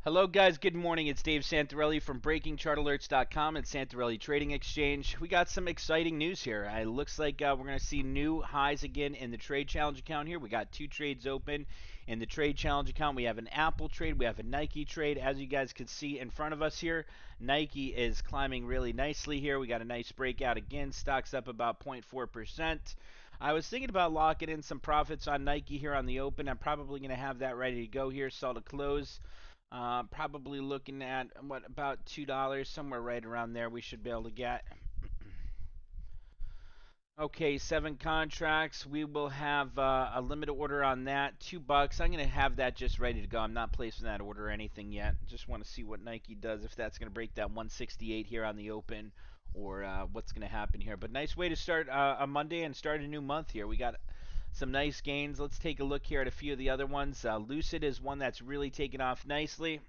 Hello, guys. Good morning. It's Dave Santarelli from BreakingChartAlerts.com and Santarelli Trading Exchange. We got some exciting news here. It looks like we're going to see new highs again in the trade challenge account here. We got two trades open in the trade challenge account. We have an Apple trade. We have a Nike trade. As you guys can see in front of us here, Nike is climbing really nicely here. We got a nice breakout again. Stock's up about 0.4%. I was thinking about locking in some profits on Nike here on the open. I'm probably going to have that ready to go here. Sell to close. Probably looking at what about $2 somewhere right around there we should be able to get. Okay, 7 contracts. We will have a limited order on that, $2. I'm gonna have that just ready to go. I'm not placing that order or anything yet. Just want to see what Nike does, if that's gonna break that 168 here on the open, or what's gonna happen here. But nice way to start a Monday and start a new month here. We got some nice gains. Let's take a look here at a few of the other ones. Lucid is one that's really taken off nicely.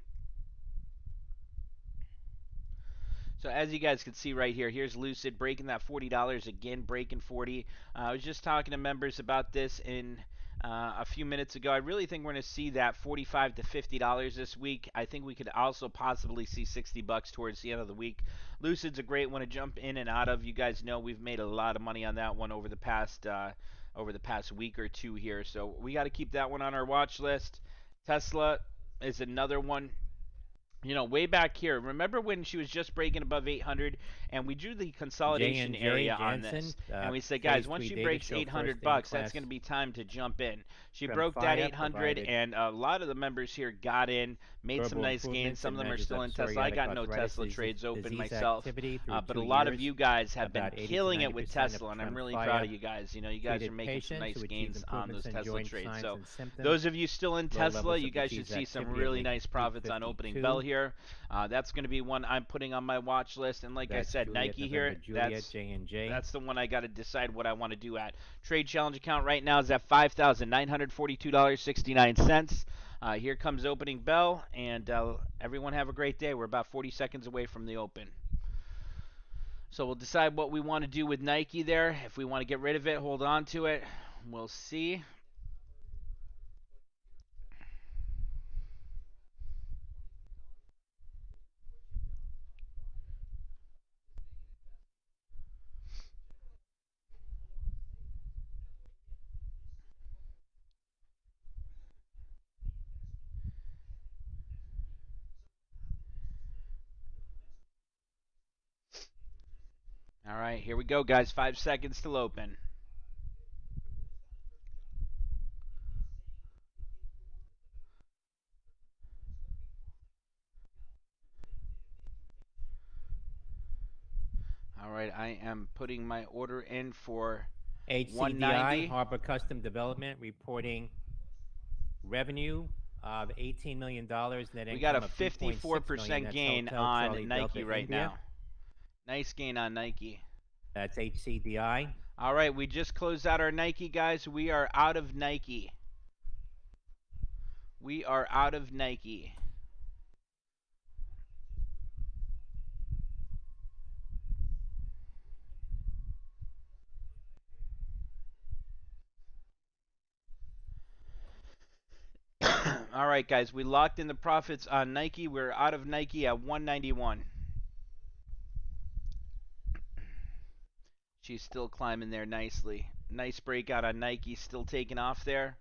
So as you guys can see right here, here's Lucid breaking that $40 again, breaking 40. I was just talking to members about this in a few minutes ago. I really think we're going to see that $45 to $50 this week. I think we could also possibly see $60 towards the end of the week. Lucid's a great one to jump in and out of. You guys know we've made a lot of money on that one over the past week or two here. So we got to keep that one on our watch list. Tesla is another one, way back here. Remember when she was just breaking above 800 and we drew the consolidation J&J area on Jansen, this, and we said, phase guys, once 3 she data breaks show 800 first in bucks, that's class going to be time to jump in. She from broke that FIA 800, provided and a lot of the members here got in, made some verbal nice gains. improvements Some in of them are measures still of in Tesla. I psoriatic got no arthritis Tesla trades open disease myself, activity through but 2 a lot of years. you guys have been About 80 to killing it with 90% of Tesla, and I'm really proud Tremfya of you guys. You guys are treated making some patients nice who achieved gains on improvements those in Tesla joint trades. signs So and symptoms, those of you still in low Tesla, levels you of guys should disease see some activity at really week nice profits on opening bell 52. here. That's going to be one I'm putting on my watch list. And like I That's said, Juliet, Nike November, here, Juliet, J&J. that's the one I got to decide what I want to do at. Trade challenge account right now is at $5,942.69. Here comes opening bell, and everyone have a great day. We're about 40 seconds away from the open. So we'll decide what we want to do with Nike there. If we want to get rid of it, hold on to it. We'll see. All right, here we go, guys. 5 seconds till open. All right, I am putting my order in for HCDI, 190. Harbor Custom Development, reporting revenue of $18 million, net We got a income of $3.6 million. 54% That's gain Hotel on Charlie Nike Delta right India. now. Nice gain on Nike. That's HCDI. All right, we just closed out our Nike, guys. We are out of Nike. We are out of Nike. All right, guys, we locked in the profits on Nike. We're out of Nike at 191. She's still climbing there nicely. Nice breakout on Nike, still taking off there.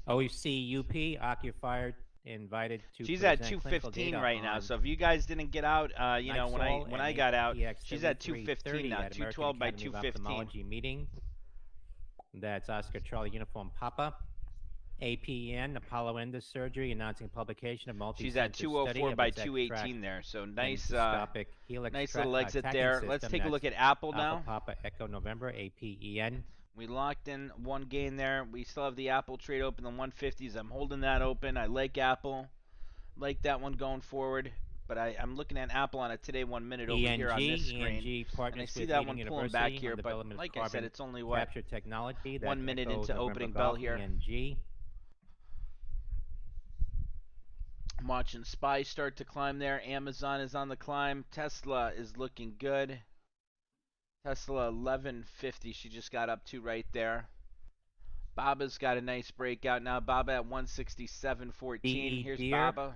OCUP, Occupier invited to She's at present clinical 215 data right now. on So if you guys didn't get out, when I got out, APX she's at 215 now. at American 212 by Academy of 215. Ophthalmology meeting. That's Oscar Charlie Uniform Papa. APN, Apollo Endosurgery, announcing publication of multi-center She's at 204 by 218 there. So nice little exit there. Let's take a look at Apple now. Papa Echo November, APEN. We locked in one gain there. We still have the Apple trade open, the 150s. I'm holding that open. I like Apple. Like that one going forward. But I'm looking at Apple on a today 1 minute over here on this screen. And I see that one pulling back here. But like I said, it's only what? Technology, 1 minute Echo into November opening Golf, bell here. ENG. I'm watching SPY start to climb there. Amazon is on the climb. Tesla is looking good. Tesla 1150. She just got up to right there. Baba's got a nice breakout now. Baba at 167.14. Here's Deer, Baba.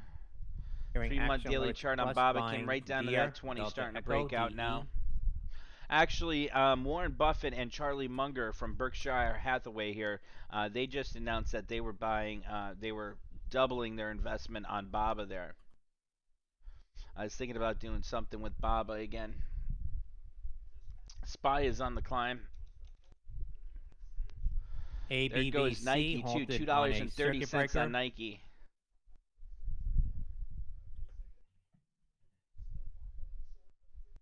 hearing 3-month action daily alerts chart on plus Baba came buying right down to that Deer, 20, Delta starting to Echo, break out now. DE. Actually, Warren Buffett and Charlie Munger from Berkshire Hathaway here, they just announced that they were doubling their investment on Baba there. I was thinking about doing something with Baba again. SPY is on the climb. There goes ABVC Nike too, halted on a circuit $2.30 on breaker. Nike.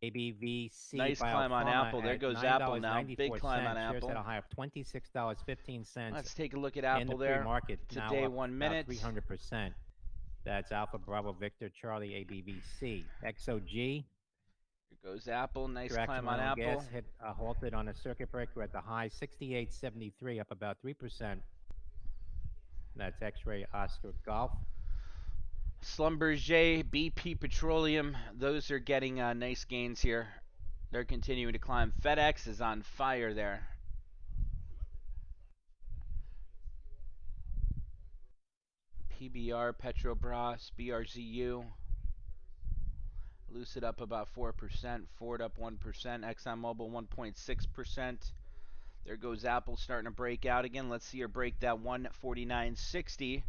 ABVC Nice climb on Biopharma Apple. There at goes Apple now. Big climb on $9.94. Shares Apple. at a high of $26.15. Let's take a look at In the Apple there. pre-market, now Today, up 1 about minute. 300%. That's Alpha Bravo Victor Charlie ABVC. XOG. Here goes Apple. Nice Traction climb on oil and Apple. gas hit halted on a circuit breaker at the high 68.73, up about 3%. That's X-Ray Oscar Golf. Schlumberger, BP Petroleum, those are getting nice gains here. They're continuing to climb. FedEx is on fire there. PBR, Petrobras, BRZU. Lucid up about 4%. Ford up 1%. ExxonMobil 1.6%. There goes Apple starting to break out again. Let's see her break that 149.60.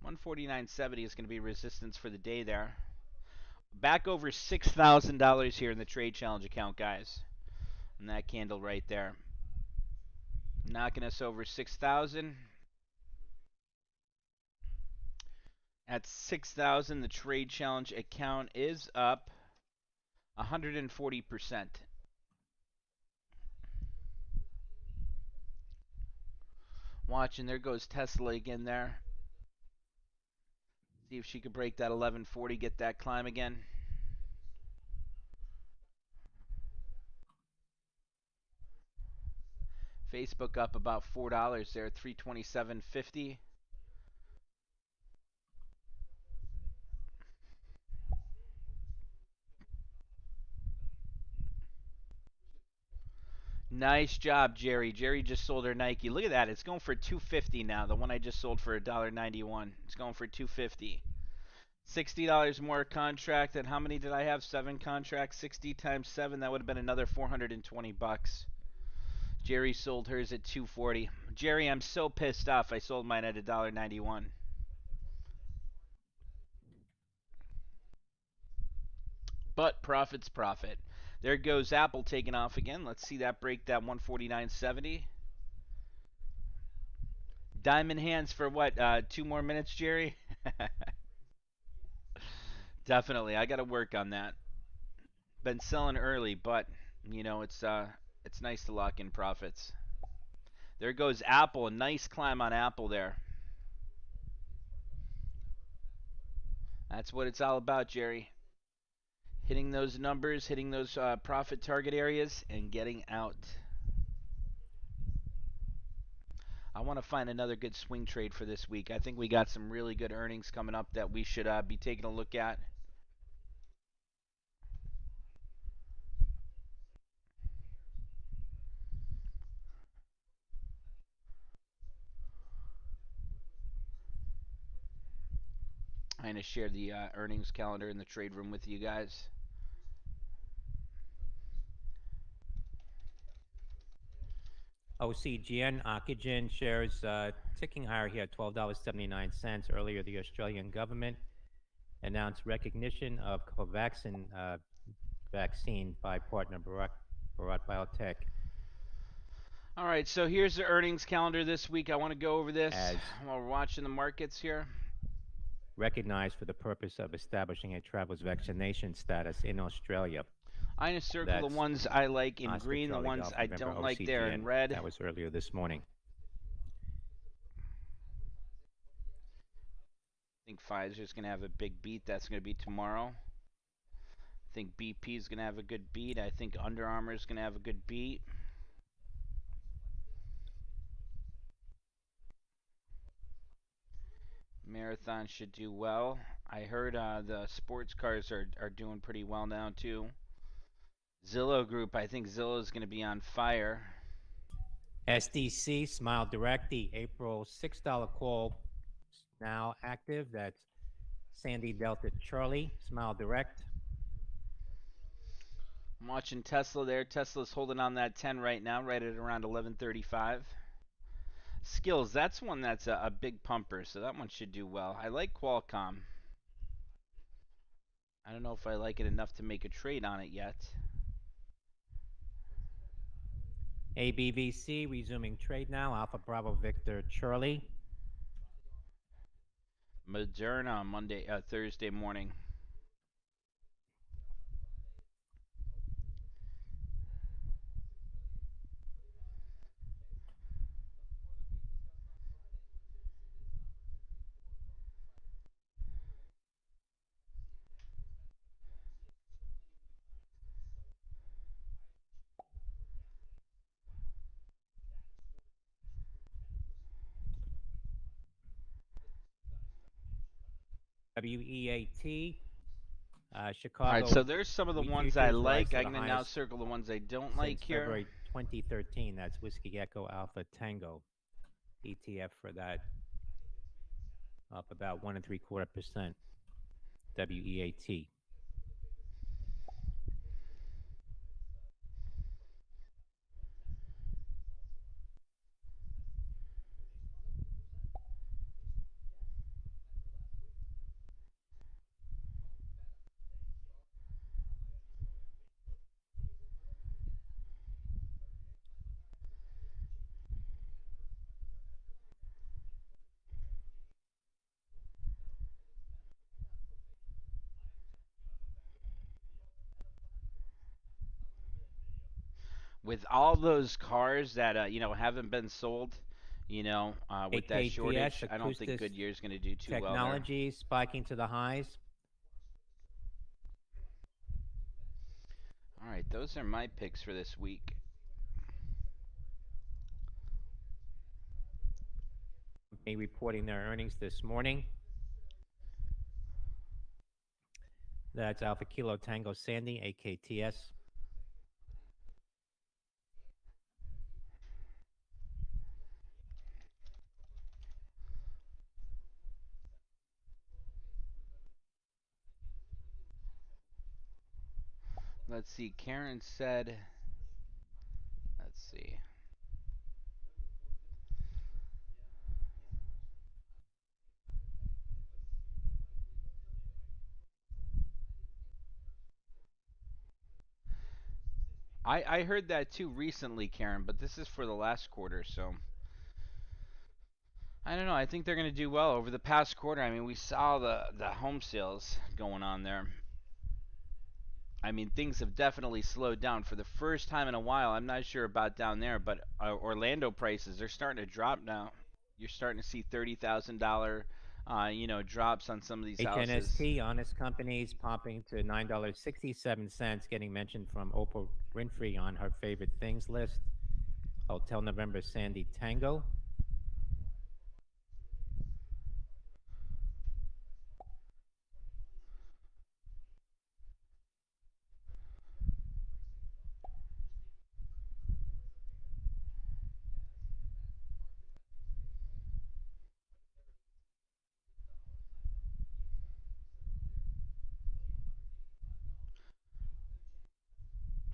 149.70 is going to be resistance for the day there. Back over $6,000 here in the trade challenge account, guys. And that candle right there. Knocking us over 6,000. At 6,000, the trade challenge account is up 140%. Watching, there goes Tesla again there. See if she could break that 1140, get that climb again. Facebook up about $4 there, 327.50. Nice job, Jerry. Jerry just sold her Nike. Look at that. It's going for $250 now. The one I just sold for $1.91. It's going for $250. $60 more contract. And how many did I have? 7 contracts. 60 times 7. That would have been another 420 bucks. Jerry sold hers at $240. Jerry, I'm so pissed off. I sold mine at $1.91. But profit's profit. There goes Apple taking off again. Let's see that break that 149.70. Diamond hands for what? 2 more minutes, Jerry? Definitely. I got to work on that. Been selling early, but you know, it's nice to lock in profits. There goes Apple. A nice climb on Apple there. That's what it's all about, Jerry. Hitting those numbers, hitting those profit target areas, and getting out. I want to find another good swing trade for this week. I think we got some really good earnings coming up that we should be taking a look at. I'm going to share the earnings calendar in the trade room with you guys. OCGN, Oxygen shares ticking higher here at $12.79. Earlier, the Australian government announced recognition of Covaxin vaccine by partner Bharat Biotech. All right, so here's the earnings calendar this week. I want to go over this while we're watching the markets here. Recognized for the purpose of establishing a traveler's vaccination status in Australia. I'm going to circle the ones I like in Oscar green, Charlie the ones Golf, I November don't like OCGN. there in red. That was earlier this morning. I think Pfizer's going to have a big beat. That's going to be tomorrow. I think BP is going to have a good beat. I think Under Armour is going to have a good beat. Marathon should do well. I heard the sports cars are doing pretty well now too. Zillow Group, I think Zillow is going to be on fire. SDC, Smile Direct, the April $6 call now active. That's Sandy Delta Charlie, Smile Direct. I'm watching Tesla there. Tesla's holding on that 10 right now, right at around 1135. Skills, that's one that's a big pumper, so that one should do well. I like Qualcomm. I don't know if I like it enough to make a trade on it yet. ABVC resuming trade now. Alpha Bravo Victor Charlie. Moderna Thursday morning. WEAT. All right, Chicago so there's some of the wheat ones I futures rise like. to I'm the going to now highest circle the ones I don't since like here. February 2013. That's Whiskey Echo Alpha Tango ETF for that, up about 1.75%. WEAT. With all those cars that haven't been sold, with that AKTS, shortage, I don't think Acoustic Goodyear's going to do too well there. Technologies spiking to the highs. All right, those are my picks for this week. Company reporting their earnings this morning. That's Alpha Kilo Tango Sandy, AKTS. Let's see. Karen said, let's see. I heard that too recently, Karen, but this is for the last quarter, so I don't know. I think they're going to do well over the past quarter. I mean, we saw the home sales going on there. I mean, things have definitely slowed down for the first time in a while. I'm not sure about down there, but Orlando prices are starting to drop now. You're starting to see $30,000, drops on some of these houses. HNST, Honest Companies, popping to $9.67, getting mentioned from Oprah Winfrey on her favorite things list. Hotel November Sandy Tango.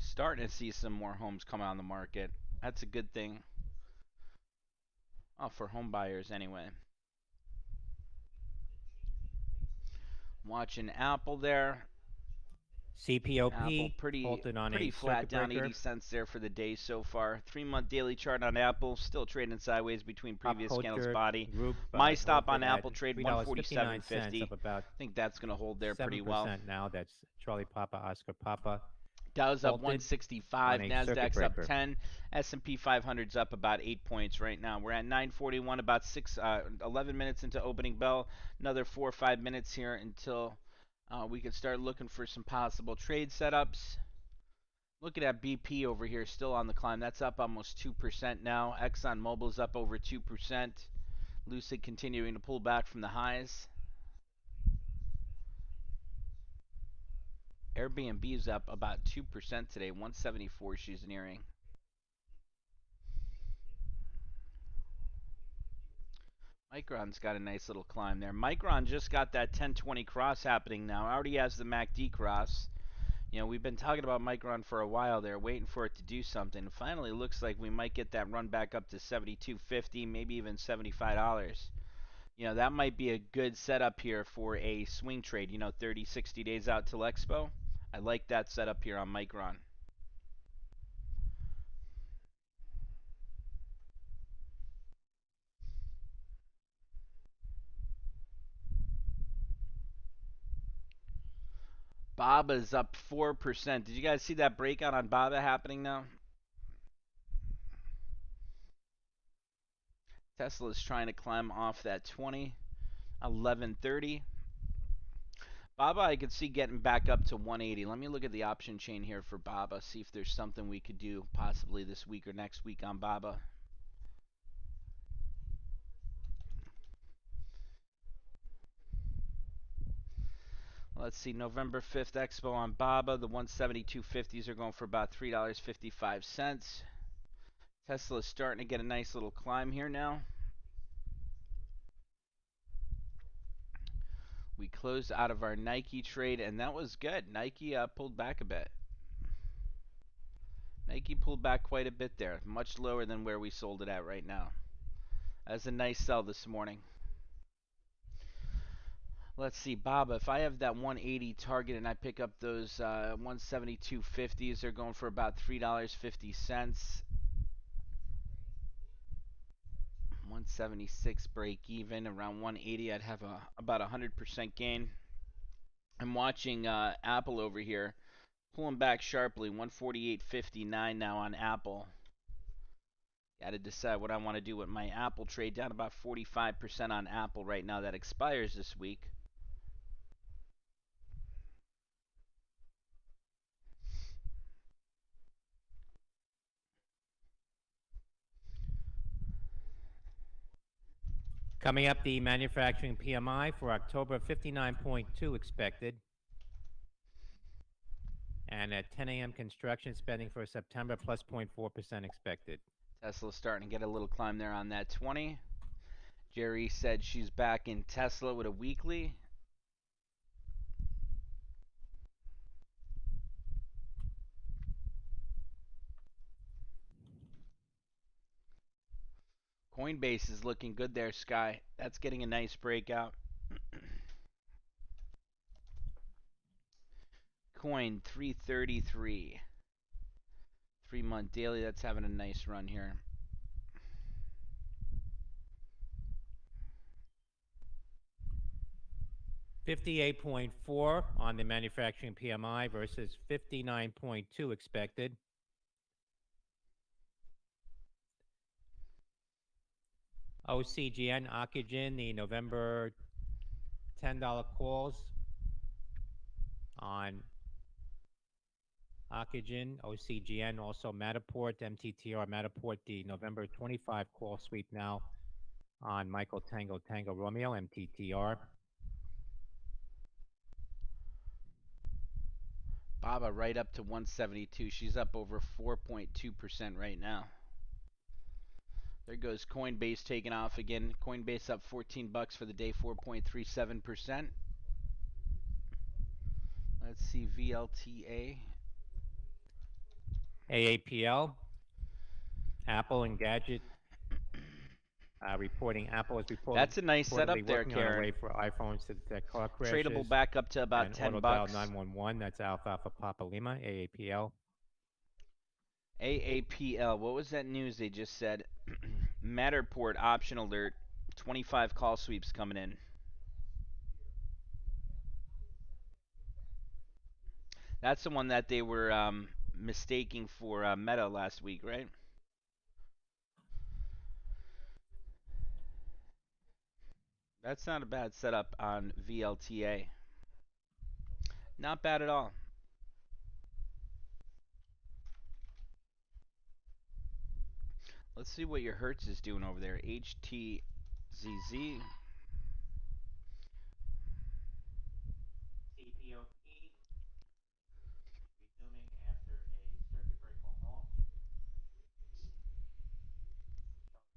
Starting to see some more homes come on the market. That's a good thing. Oh, for home buyers anyway. Watching Apple there. Apple CPOP pretty halted on a pretty flat, circuit down breaker. 80 cents there for the day so far. 3-month daily chart on Apple still trading sideways between Pop previous candles culture body. group My stop on halted at Apple trade $3.59, 147.50. up about I think that's going to hold there pretty well. 7% now. That's Charlie Papa, Oscar Papa. Dow's up Halted 165, on a circuit Nasdaq's up breaker. 10, S&P 500's up about 8 points right now. We're at 9:41, about 11 minutes into opening bell. Another 4 or 5 minutes here until we can start looking for some possible trade setups. Looking at BP over here, still on the climb. That's up almost 2% now. ExxonMobil's up over 2%. Lucid continuing to pull back from the highs. Airbnb is up about 2% today. 174 she's nearing. Micron's got a nice little climb there. Micron just got that 1020 cross happening now. Already has the MACD cross. You know, we've been talking about Micron for a while there, waiting for it to do something. Finally, looks like we might get that run back up to 72.50, maybe even $75. You know, that might be a good setup here for a swing trade, you know, 30, 60 days out till Expo. I like that setup here on Micron. Baba's up 4%. Did you guys see that breakout on Baba happening now? Tesla's trying to climb off that 20, 1130. Baba, I could see getting back up to 180. Let me look at the option chain here for Baba, see if there's something we could do possibly this week or next week on Baba. Let's see, November 5th Expo on Baba. The 172.50s are going for about $3.55. Tesla's starting to get a nice little climb here now. We closed out of our Nike trade, and that was good. Nike pulled back a bit. Nike pulled back quite a bit there, much lower than where we sold it at right now. That's a nice sell this morning. Let's see, Baba, if I have that 180 target and I pick up those 172.50s, they're going for about $3.50. 176 break even, around 180, I'd have about 100% gain. I'm watching Apple over here pulling back sharply, 148.59 now on Apple. Got to decide what I want to do with my Apple trade, down about 45% on Apple right now. That expires this week. Coming up, the manufacturing PMI for October, 59.2 expected. And at 10 a.m., construction spending for September, plus 0.4% expected. Tesla's starting to get a little climb there on that 20. Jerry said she's back in Tesla with a weekly. Coinbase is looking good there, Sky. That's getting a nice breakout. Coin 333. 3-month daily, that's having a nice run here. $58.4 on the manufacturing PMI versus 59.2 expected. OCGN, Oxygen, the November $10 calls on Oxygen, OCGN, also Matterport, MTTR, Matterport, the November 25 call sweep now on Michael Tango, Tango Romeo, MTTR. Baba right up to 172. She's up over 4.2% right now. There goes Coinbase taking off again. Coinbase up 14 bucks for the day, 4.37%. Let's see, VLTA. AAPL, Apple and Gadget reporting. Apple is That's a nice setup reportedly there, working on a Karen. way for iPhones to detect car crashes. Tradable back up to about and 10 auto bucks. dial 911. That's Alpha Papa Lima, AAPL. AAPL. What was that news they just said? Matterport option alert. 25 call sweeps coming in. That's the one that they were mistaking for Meta last week, right? That's not a bad setup on VLTA. Not bad at all. Let's see what your Hertz is doing over there. HTZZ. CPOP resuming after a circuit breaker halt.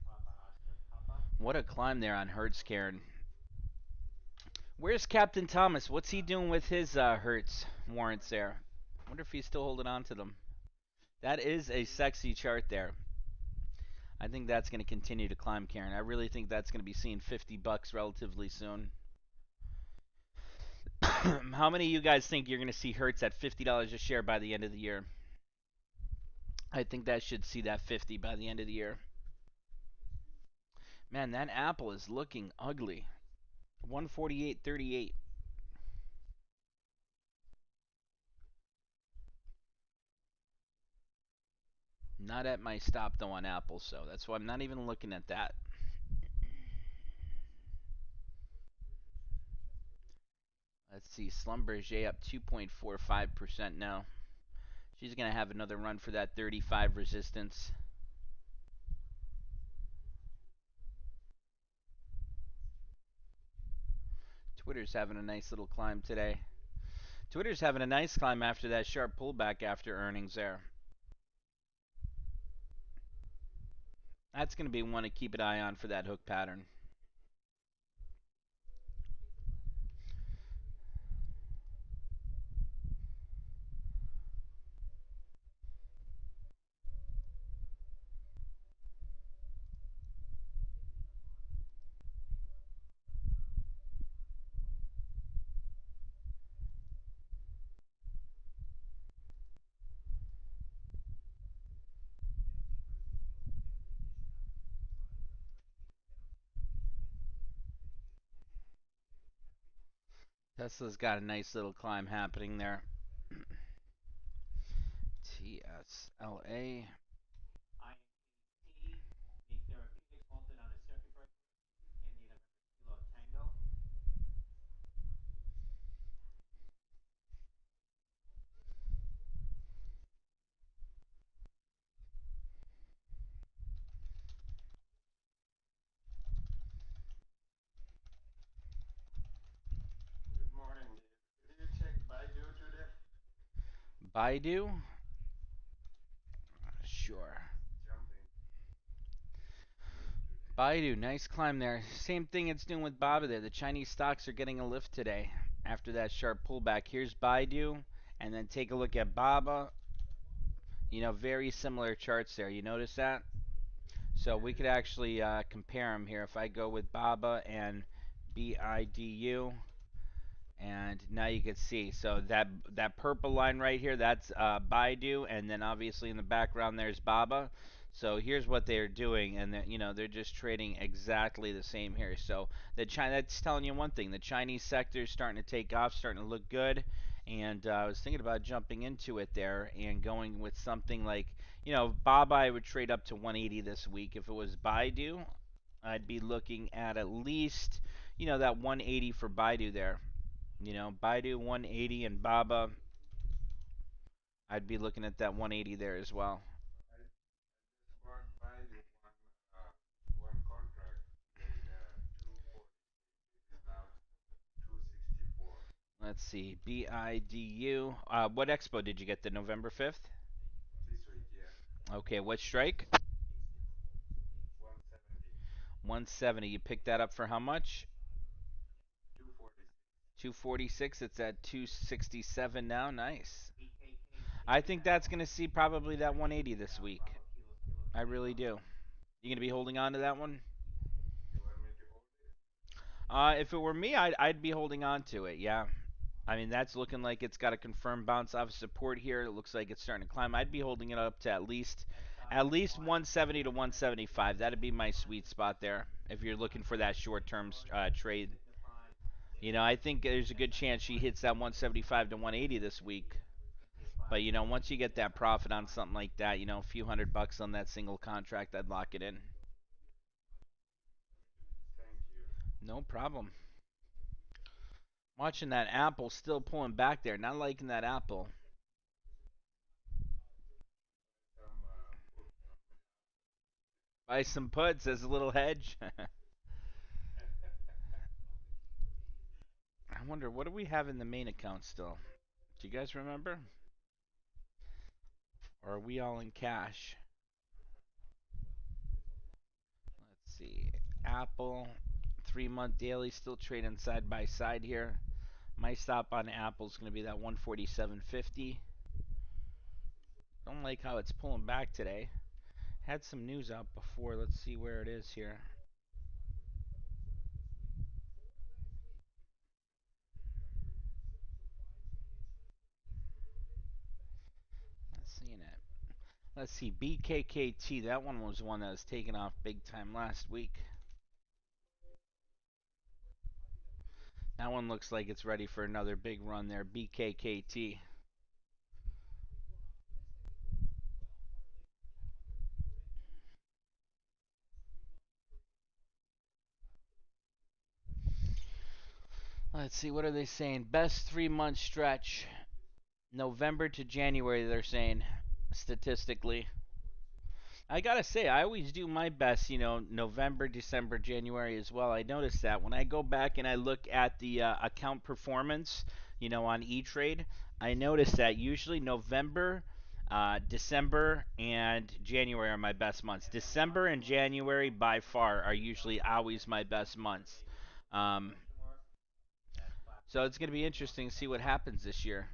Papa Oscar Papa. What a climb there on Hertz, Karen. Where's Captain Thomas? What's he doing with his Hertz warrants there? Wonder if he's still holding on to them. That is a sexy chart there. I think that's going to continue to climb, Karen. I really think that's going to be seeing 50 bucks relatively soon. How many of you guys think you're going to see Hertz at $50 a share by the end of the year? I think that should see that 50 by the end of the year. Man, that Apple is looking ugly. 148.38. Not at my stop though on Apple, so that's why I'm not even looking at that. Let's see, Schlumberger up 2.45% now. She's going to have another run for that 35 resistance. Twitter's having a nice little climb today. Twitter's having a nice climb after that sharp pullback after earnings there. That's going to be one to keep an eye on for that hook pattern. Tesla's got a nice little climb happening there. TSLA. Good morning. Did you check Baidu today? Baidu? Sure. Jumping today. Baidu, nice climb there. Same thing it's doing with Baba there. The Chinese stocks are getting a lift today after that sharp pullback. Here's Baidu, and then take a look at Baba. You know, very similar charts there. You notice that? So we could actually compare them here. If I go with Baba and BIDU, and now you can see. So that purple line right here, that's Baidu, and then obviously in the background there's Baba. So here's what they're doing, and they're just trading exactly the same here. So that's telling you one thing: the Chinese sector is starting to take off, starting to look good. And I was thinking about jumping into it there and going with something like, Baba I would trade up to 180 this week. If it was Baidu, I'd be looking at least, that 180 for Baidu there. Baidu 180 and Baba, I'd be looking at that 180 there as well. I just bought Baidu one contract paid 240. It is now 264. Let's see, BIDU. What expo did you get? The November 5th? This week, yeah. Okay, what strike? 170. 170. You picked that up for how much? 246. 246. It's at 267 now. Nice. I think that's going to see probably that 180 this week. I really do. You going to be holding on to that one? You want me to hold it? If it were me, I'd be holding on to it. Yeah. I mean, that's looking like it's got a confirmed bounce off support here. It looks like it's starting to climb. I'd be holding it up to at least 170 to 175. That'd be my sweet spot there if you're looking for that short-term trade. I think there's a good chance she hits that 175 to 180 this week. But once you get that profit on something like that, a few $100 on that single contract, I'd lock it in. Thank you. No problem. Watching that Apple still pulling back there. Not liking that Apple. Some put on Buy some puts as a little hedge. I wonder, what do we have in the main account still? Do you guys remember? Or are we all in cash? Let's see. Apple 3-month daily still trading side by side here. My stop on Apple is going to be that 147.50. Don't like how it's pulling back today. Had some news out before. Let's see where it is here. Not seeing it. Let's see, BKKT. That one was one that was taken off big time last week. That one looks like it's ready for another big run there. BKKT. Let's see, what are they saying? Best 3-month stretch. November to January, they're saying, statistically. I gotta say, I always do my best, November, December, January as well. I notice that when I go back and I look at the account performance, on E-Trade, I notice that usually November, December, and January are my best months. December and January, by far, are usually always my best months. Um, so it's going to be interesting to see what happens this year.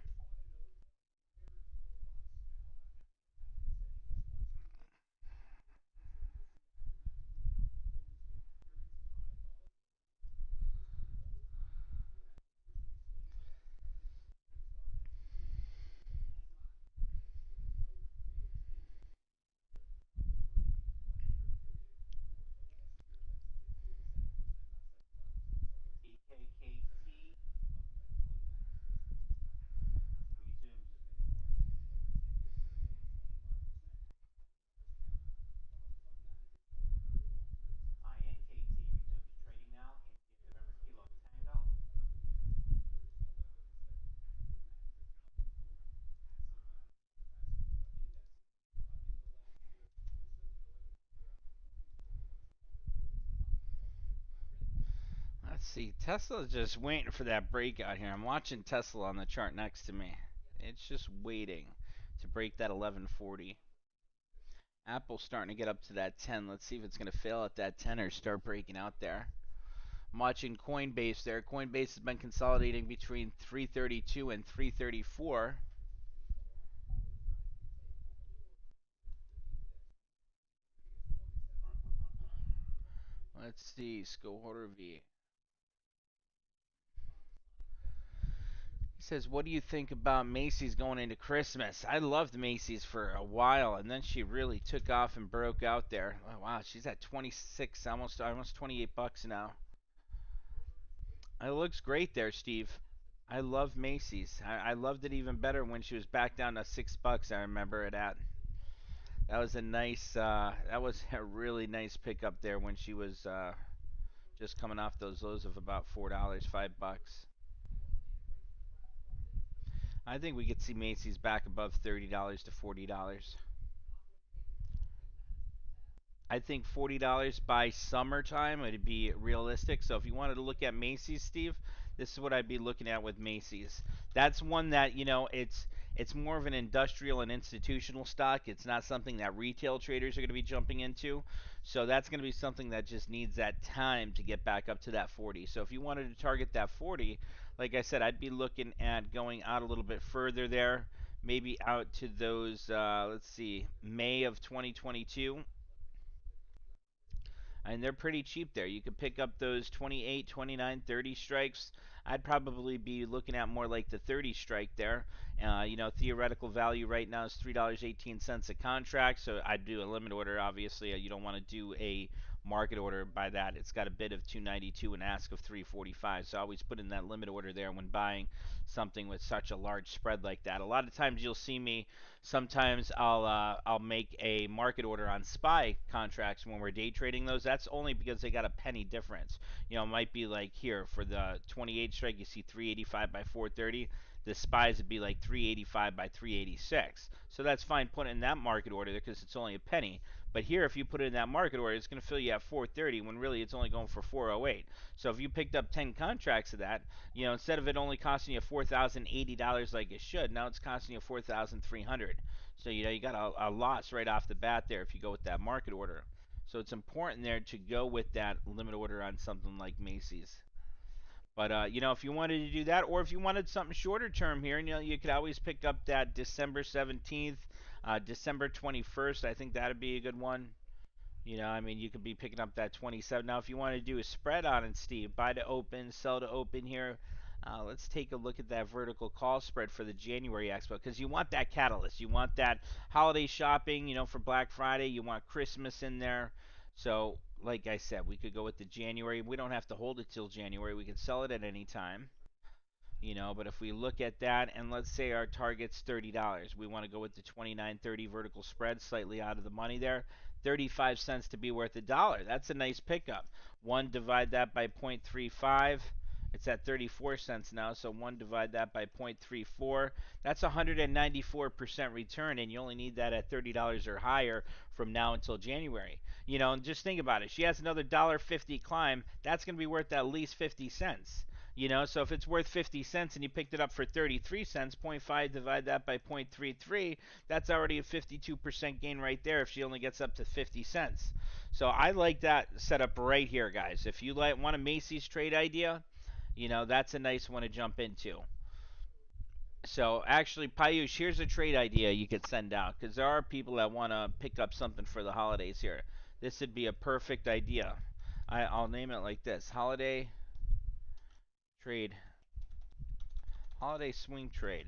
Let's see. Tesla's just waiting for that breakout here. I'm watching Tesla on the chart next to me. It's just waiting to break that 1140. Apple's starting to get up to that 10. Let's see if it's going to fail at that 10 or start breaking out there. I'm watching Coinbase there. Coinbase has been consolidating between 332 and 334. Let's see. Scoholder V. He says, what do you think about Macy's going into Christmas? I loved Macy's for a while, and then she really took off and broke out there. Oh, wow, she's at 26, almost 28 bucks now. It looks great there, Steve. I love Macy's. I loved it even better when she was back down to $6. I remember it at. That was a nice. That was a really nice pickup there when she was just coming off those lows of about $4, $5. I think we could see Macy's back above $30 to $40. I think $40 by summertime would be realistic. So if you wanted to look at Macy's, Steve, this is what I'd be looking at with Macy's. That's one that, it's more of an industrial and institutional stock. It's not something that retail traders are going to be jumping into. So that's going to be something that just needs that time to get back up to that 40. So if you wanted to target that 40, like I said, I'd be looking at going out a little bit further there, maybe out to those, let's see, May of 2022, and they're pretty cheap there. You could pick up those 28, 29, 30 strikes. I'd probably be looking at more like the 30 strike there. Theoretical value right now is $3.18 a contract, so I'd do a limit order. Obviously, you don't want to do a market order by that. It's got a bid of 292 and ask of 345. So I always put in that limit order there when buying something with such a large spread like that. A lot of times you'll see me. Sometimes I'll make a market order on SPY contracts when we're day trading those. That's only because they got a penny difference. It might be like here for the 28 strike, you see 385 by 430. The SPYs would be like 385 by 386. So that's fine putting in that market order because it's only a penny. But here, if you put it in that market order, it's going to fill you at 430 when really it's only going for 408. So if you picked up 10 contracts of that, instead of it only costing you $4,080 like it should, now it's costing you $4,300. So you got a loss right off the bat there if you go with that market order. So it's important there to go with that limit order on something like Macy's. But if you wanted to do that, or if you wanted something shorter term here, you could always pick up that December 17th, December 21st. I think that'd be a good one. I mean, you could be picking up that 27. Now, if you want to do a spread on it, Steve, buy to open, sell to open here. Let's take a look at that vertical call spread for the January expo because you want that catalyst. You want that holiday shopping, for Black Friday. You want Christmas in there. So, like I said, we could go with the January. We don't have to hold it till January. We can sell it at any time. But if we look at that and let's say our target's $30, we want to go with the 29.30 vertical spread, slightly out of the money there. 35 cents to be worth a dollar. That's a nice pickup. One divide that by 0.35. It's at 34 cents now, so one divide that by 0.34. That's 194% return, and you only need that at $30 or higher from now until January. And just think about it. She has another $1.50 climb. That's going to be worth at least 50 cents. So if it's worth 50 cents and you picked it up for 33 cents, zero point 0.5 divide that by 0.33, that's already a 52% gain right there if she only gets up to 50 cents. So I like that setup right here, guys. If you want a Macy's trade idea, that's a nice one to jump into. So actually, Payush, here's a trade idea you could send out because there are people that want to pick up something for the holidays here. This would be a perfect idea. I'll name it like this: holiday trade. Holiday swing trade.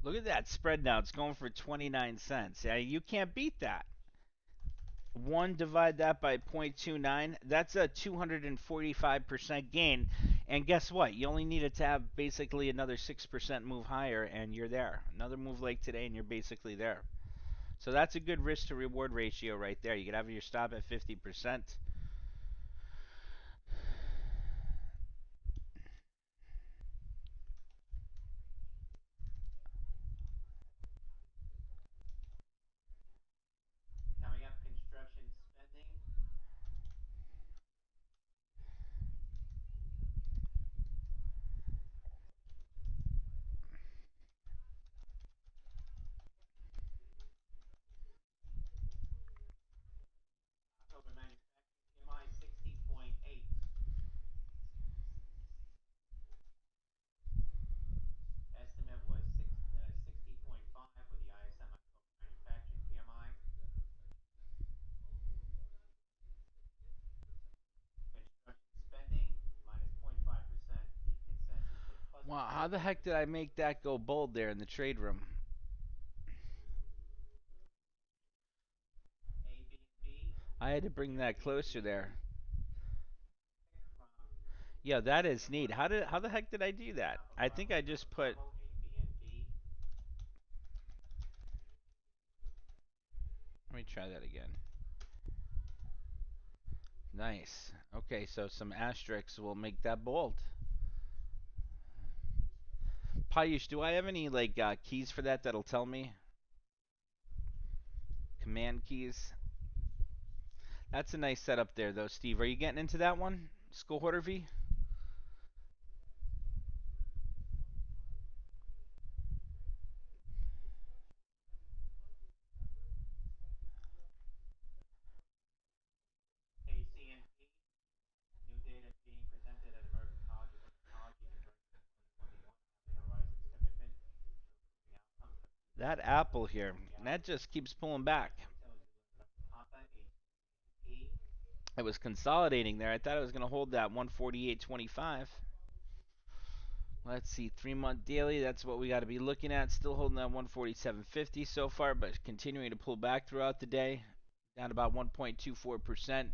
Look at that spread now. It's going for 29 cents. Yeah, you can't beat that. 1 divide that by 0.29. That's a 245% gain. And guess what? You only needed to have basically another 6% move higher, and you're there. Another move like today, and you're basically there. So that's a good risk to reward ratio right there. You could have your stop at 50%. Coming up, construction spending. October manufacturing PMI 60.8. Estimate was 60.5 for the ISM October manufacturing PMI. Construction spending minus 0.5%. The consensus was plus. Wow, how the heck did I make that go bold there in the trade room? A, B, and B. I had to bring that closer there. From Yeah, that is neat. How the heck did I do that? I think I just put. A, B, and B. Let me try that again. Nice. Okay, so some asterisks will make that bold. Payush, do I have any keys for that that'll tell me? Command keys. That's a nice setup there, though, Steve. Are you getting into that one? Skull Hoarder V? ACNP. New data being presented at American College of Rheumatology Convergence 2021 on the Horizons commitment to improving outcomes for That apple here, that just keeps pulling back. Papa, HE. It was consolidating there. I thought it was going to hold that 148.25. Let's see, 3 month daily. That's what we got to be looking at. Still holding that 147.50 so far, but continuing to pull back throughout the day. Down about 1.24%.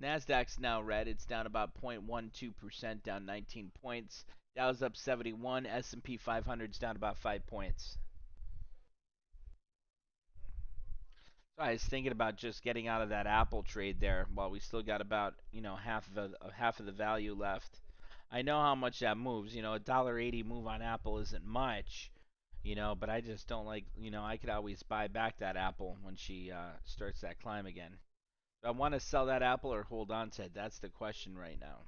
Nasdaq's now red. It's down about 0.12%, down 19 points. Dow's up 71. S&P 500's down about 5 points. So I was thinking about just getting out of that Apple trade there while we still got about, half of the value left. I know how much that moves. $1.80 move on Apple isn't much, but I just don't like, I could always buy back that Apple when she starts that climb again. Do I want to sell that Apple or hold on to it? That's the question right now.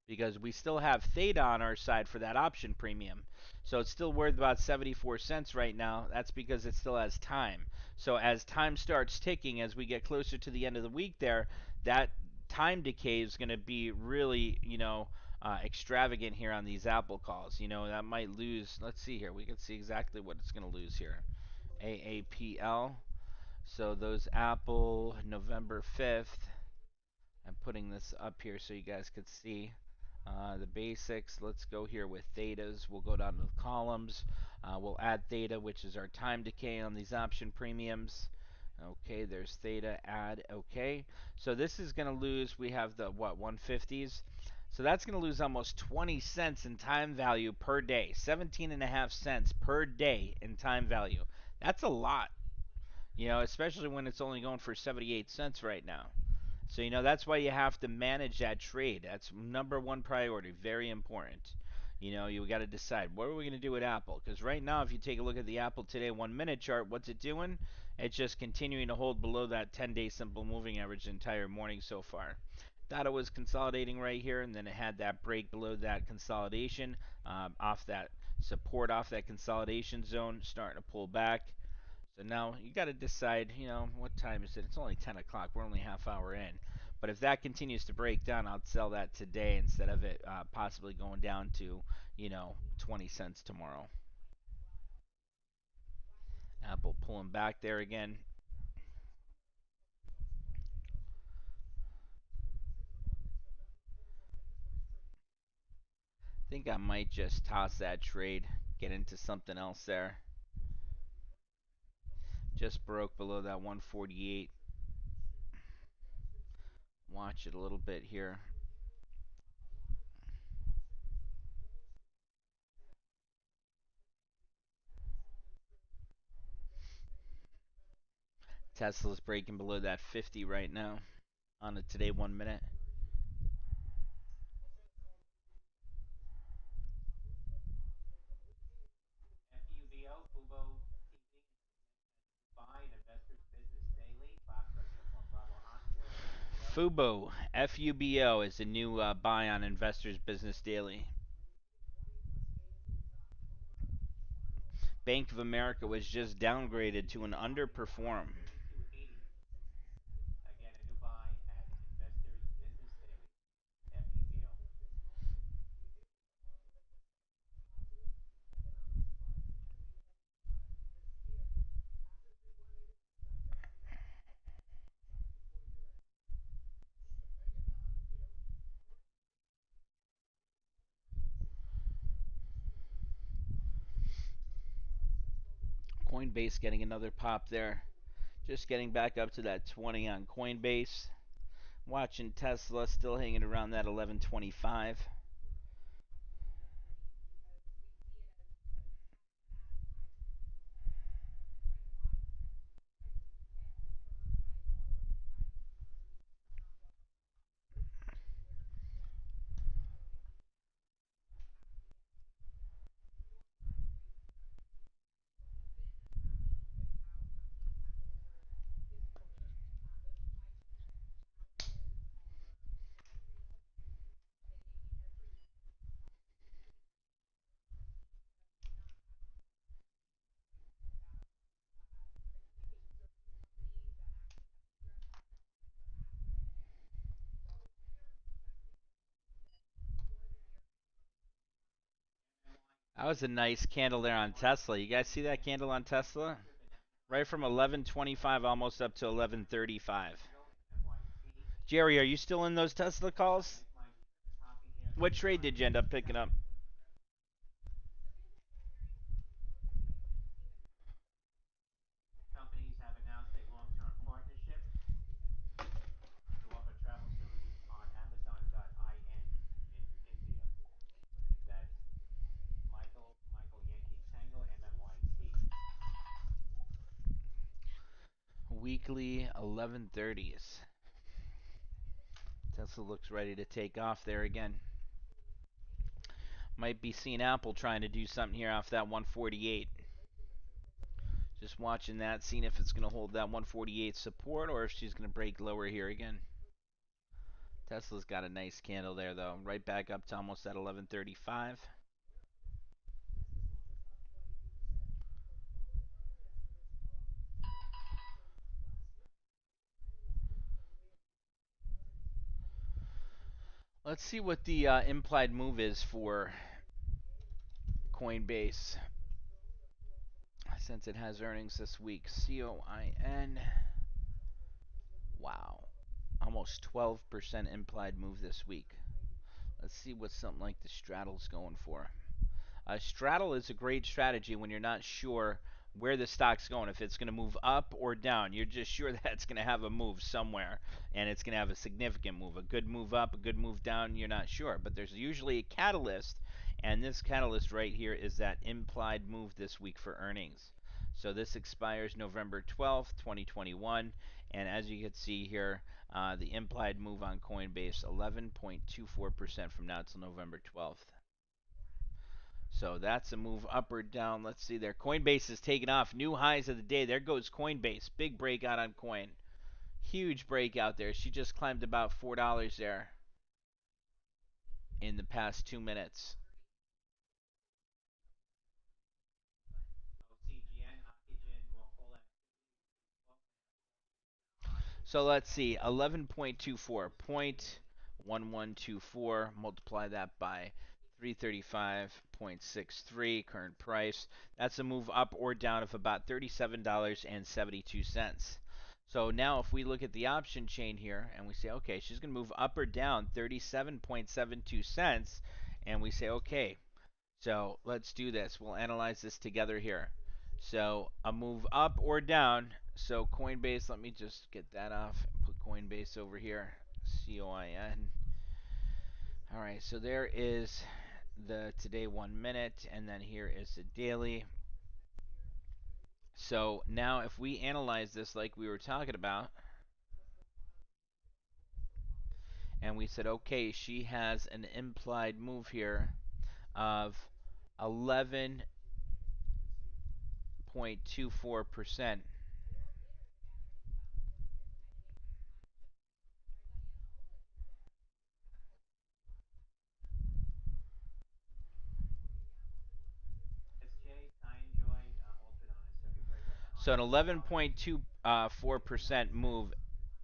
Because we still have theta on our side for that option premium. So it's still worth about 74 cents right now. That's because it still has time. So as time starts ticking, as we get closer to the end of the week there, that time decay is going to be really, extravagant here on these Apple calls. That might lose, let's see here. We can see exactly what it's going to lose here. AAPL. So those Apple November 5th. I'm putting this up here so you guys could see the basics. Let's go here with thetas. We'll go down to the columns. We'll add theta, which is our time decay on these option premiums. Okay, there's theta, add, okay. So this is going to lose, we have the, 150s. So that's going to lose almost 20 cents in time value per day. 17 and a half cents per day in time value. That's a lot, especially when it's only going for 78 cents right now. So, that's why you have to manage that trade. That's number one priority. Very important. You got to decide what are we going to do with Apple? Because right now, if you take a look at the Apple today 1 minute chart, what's it doing? It's just continuing to hold below that 10-day simple moving average the entire morning so far. Thought it was consolidating right here, and then it had that break below that consolidation, off that support, off that consolidation zone, starting to pull back. So now you got to decide, what time is it? It's only 10 o'clock. We're only half hour in. But if that continues to break down, I'll sell that today instead of it possibly going down to, 20 cents tomorrow. Apple pulling back there again. I think I might just toss that trade, get into something else there. Just broke below that 148. Watch it a little bit here. Tesla's breaking below that 50 right now on a today 1 minute. FUBO, buy an Investor's Business Daily, Foxtrot Uniform Bravo Oscar, Fubo, FUBO is the new buy on Investors Business Daily. Bank of America was just downgraded to an underperform. Again, a new buy at Investors Business Daily, FUBO. Coinbase getting another pop there. Just getting back up to that 20 on Coinbase. Watching Tesla still hanging around that 1125. That was a nice candle there on Tesla. You guys see that candle on Tesla? Right from 1125 almost up to 1135. Jerry, are you still in those Tesla calls? What trade did you end up picking up? Companies have announced a long-term partnership to offer travel services on Amazon.in in India. That's Michael Yankee Tango MMYT. Weekly 1130s. Tesla looks ready to take off there again. Might be seeing Apple trying to do something here off that 148. Just watching that, seeing if it's going to hold that 148 support or if she's going to break lower here again. Tesla's got a nice candle there, though. Right back up to almost at 1135. Let's see what the implied move is for Coinbase since it has earnings this week. COIN. Wow. Almost 12% implied move this week. Let's see what something like the straddle's going for. Straddle is a great strategy when you're not sure where the stock's going, if it's going to move up or down. You're just sure that it's going to have a move somewhere, and it's going to have a significant move. A good move up, a good move down, you're not sure. But there's usually a catalyst, and this catalyst right here is that implied move this week for earnings. So this expires November 12th, 2021, and as you can see here, the implied move on Coinbase, 11.24% from now till November 12th. So that's a move up or down. Let's see there. Coinbase is taking off. New highs of the day. There goes Coinbase. Big breakout on Coin. Huge breakout there. She just climbed about $4 there in the past 2 minutes. So let's see. 11.24. 0.1124. Multiply that by 335.63 current price. That's a move up or down of about $37.72. So now if we look at the option chain here and we say, okay, she's going to move up or down 37.72 cents, and we say, okay, so let's do this. We'll analyze this together here. So a move up or down. So Coinbase, let me just get that off. Put Coinbase over here. COIN. All right, so there is the today 1 minute, and then here is the daily. So now if we analyze this like we were talking about, and we said, okay, she has an implied move here of 11.24%. So an 11.24% move,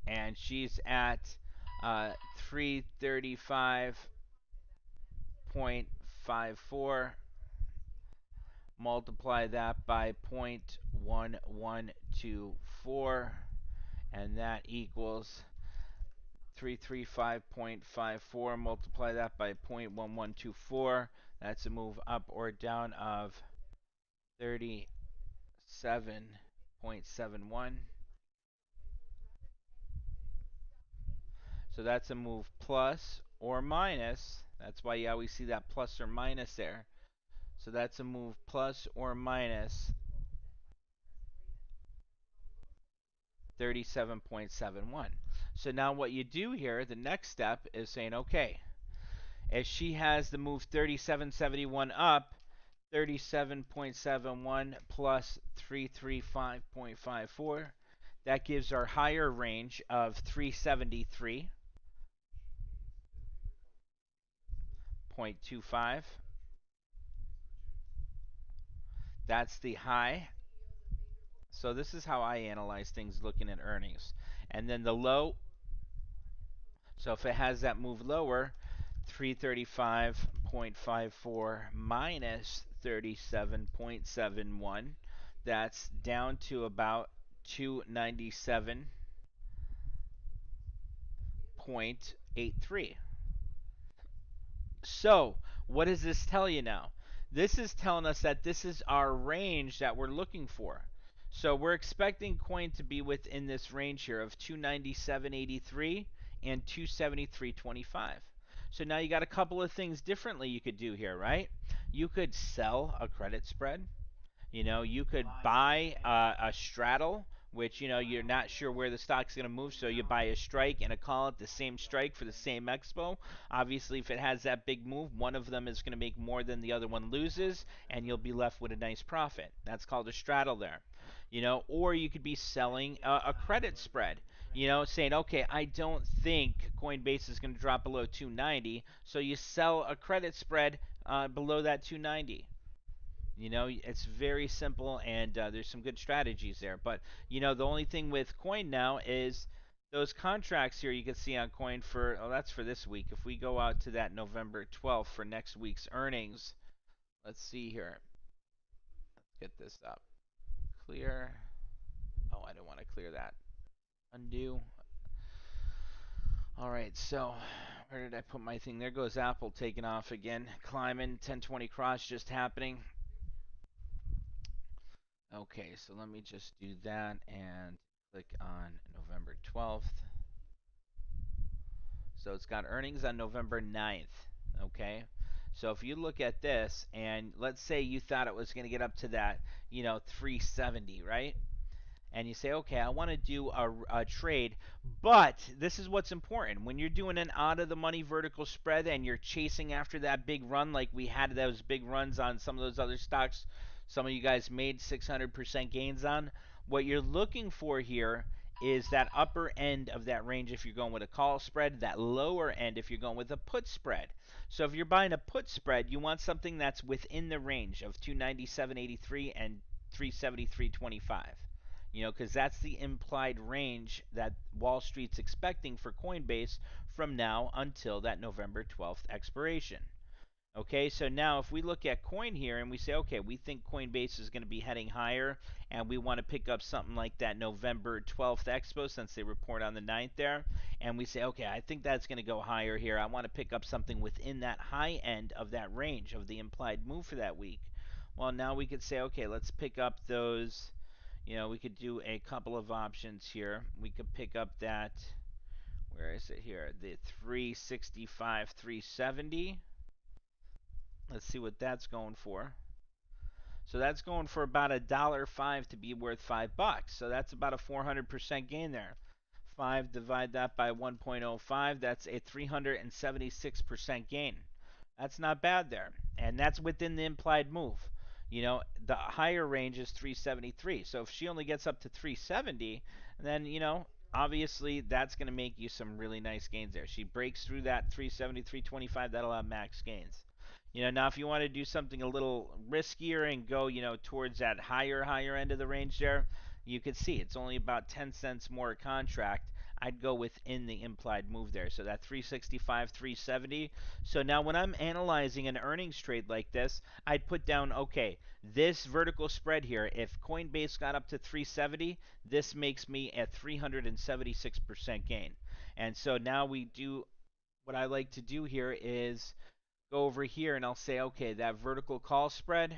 and she's at 335.54. Multiply that by 0.1124, and that equals 335.54. Multiply that by 0.1124. That's a move up or down of 37.71. So that's a move plus or minus. That's why you always see that plus or minus there. So that's a move plus or minus 37.71. So now what you do here, the next step is saying, okay, as she has the move 37.71 up, 37.71 plus 335.54, that gives our higher range of 373.25. That's the high. So this is how I analyze things looking at earnings. And then the low, so if it has that move lower, 335.54 minus 37.71, that's down to about 297.83. So, what does this tell you now? This is telling us that this is our range that we're looking for. So, we're expecting coin to be within this range here of 297.83 and 273.25. So, now you got a couple of things differently you could do here, right? You could sell a credit spread. You could buy a straddle, which you're not sure where the stock's going to move, so you buy a strike and a call at the same strike for the same expo. Obviously, if it has that big move, one of them is going to make more than the other one loses, and you'll be left with a nice profit. That's called a straddle there. Or you could be selling a credit spread. Saying, okay, I don't think Coinbase is going to drop below 290, so you sell a credit spread below that 290. It's very simple, and there's some good strategies there. But the only thing with Coin now is those contracts here you can see on Coin for, oh, that's for this week. If we go out to that November 12th for next week's earnings, let's see here. Let's get this up. Clear. Oh, I don't want to clear that. Undo. All right, so where did I put my thing? There goes Apple taking off again. Climbing, 1020 cross just happening. Okay, so let me just do that and click on November 12th. So it's got earnings on November 9th. Okay, so if you look at this, and let's say you thought it was going to get up to that, 370, right? And you say, okay, I want to do a trade, but this is what's important. When you're doing an out of the money vertical spread and you're chasing after that big run, like we had those big runs on some of those other stocks, some of you guys made 600% gains on, what you're looking for here is that upper end of that range if you're going with a call spread, that lower end if you're going with a put spread. So if you're buying a put spread, you want something that's within the range of 297.83 and 373.25. Because that's the implied range that Wall Street's expecting for Coinbase from now until that November 12th expiration. Okay, so now if we look at Coin here and we say, okay, we think Coinbase is going to be heading higher and we want to pick up something like that November 12th expo since they report on the 9th there, and we say, okay, I think that's going to go higher here. I want to pick up something within that high end of that range of the implied move for that week. Well, now we could say, okay, let's pick up those. We could do a couple of options here. We could pick up that, where is it here? The 365, 370. Let's see what that's going for. So that's going for about $1.05 to be worth $5. So that's about a 400% gain there. 5 divide that by 1.05, that's a 376% gain. That's not bad there. And that's within the implied move. The higher range is 373. So if she only gets up to 370, then, obviously that's going to make you some really nice gains there. She breaks through that 373.25, that'll have max gains. Now if you want to do something a little riskier and go, towards that higher end of the range there, you can see it's only about 10 cents more a contract. I'd go within the implied move there. So that 365, 370. So now when I'm analyzing an earnings trade like this, I'd put down, okay, this vertical spread here, if Coinbase got up to 370, this makes me a 376% gain. And so now we do, what I like to do here is go over here and I'll say, okay, that vertical call spread.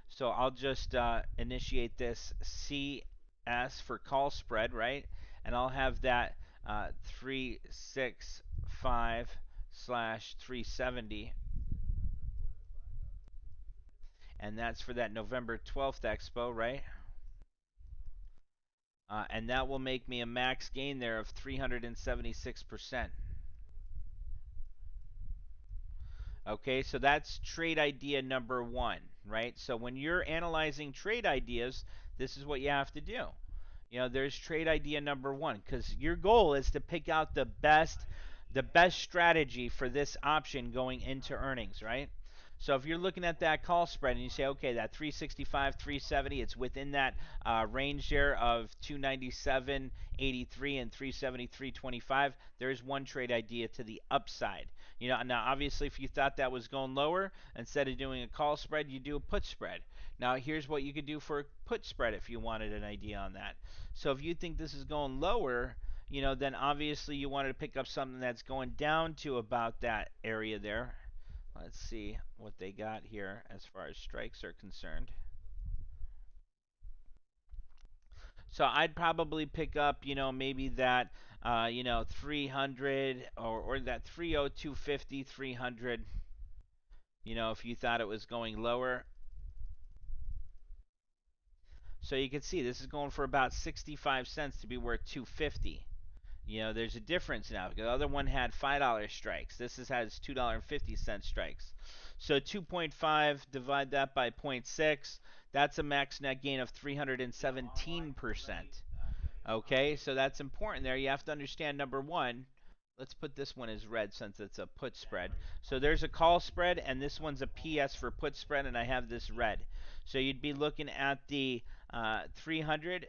So I'll just initiate this CS for call spread, right? And I'll have that 365 slash 370. And that's for that November 12th expo, right? And that will make me a max gain there of 376%. Okay, so that's trade idea number one, right? So when you're analyzing trade ideas, this is what you have to do. There's trade idea number one, because your goal is to pick out the best strategy for this option going into earnings, right? So if you're looking at that call spread and you say, okay, that 365, 370, it's within that range there of 297.83 and 373.25, there's one trade idea to the upside. Now obviously if you thought that was going lower, instead of doing a call spread, you do a put spread. Now here's what you could do for a put spread if you wanted an idea on that. So if you think this is going lower, then obviously you wanted to pick up something that's going down to about that area there. Let's see what they got here as far as strikes are concerned. So I'd probably pick up, maybe that, 300 or that 30250, 300. If you thought it was going lower. So you can see this is going for about 65 cents to be worth 250. There's a difference now. The other one had $5 strikes. This has $2.50 strikes. So 2.5, divide that by 0.6. That's a max net gain of 317%. Okay, so that's important there. You have to understand, number one, let's put this one as red since it's a put spread. So there's a call spread, and this one's a PS for put spread, and I have this red. So you'd be looking at the 300,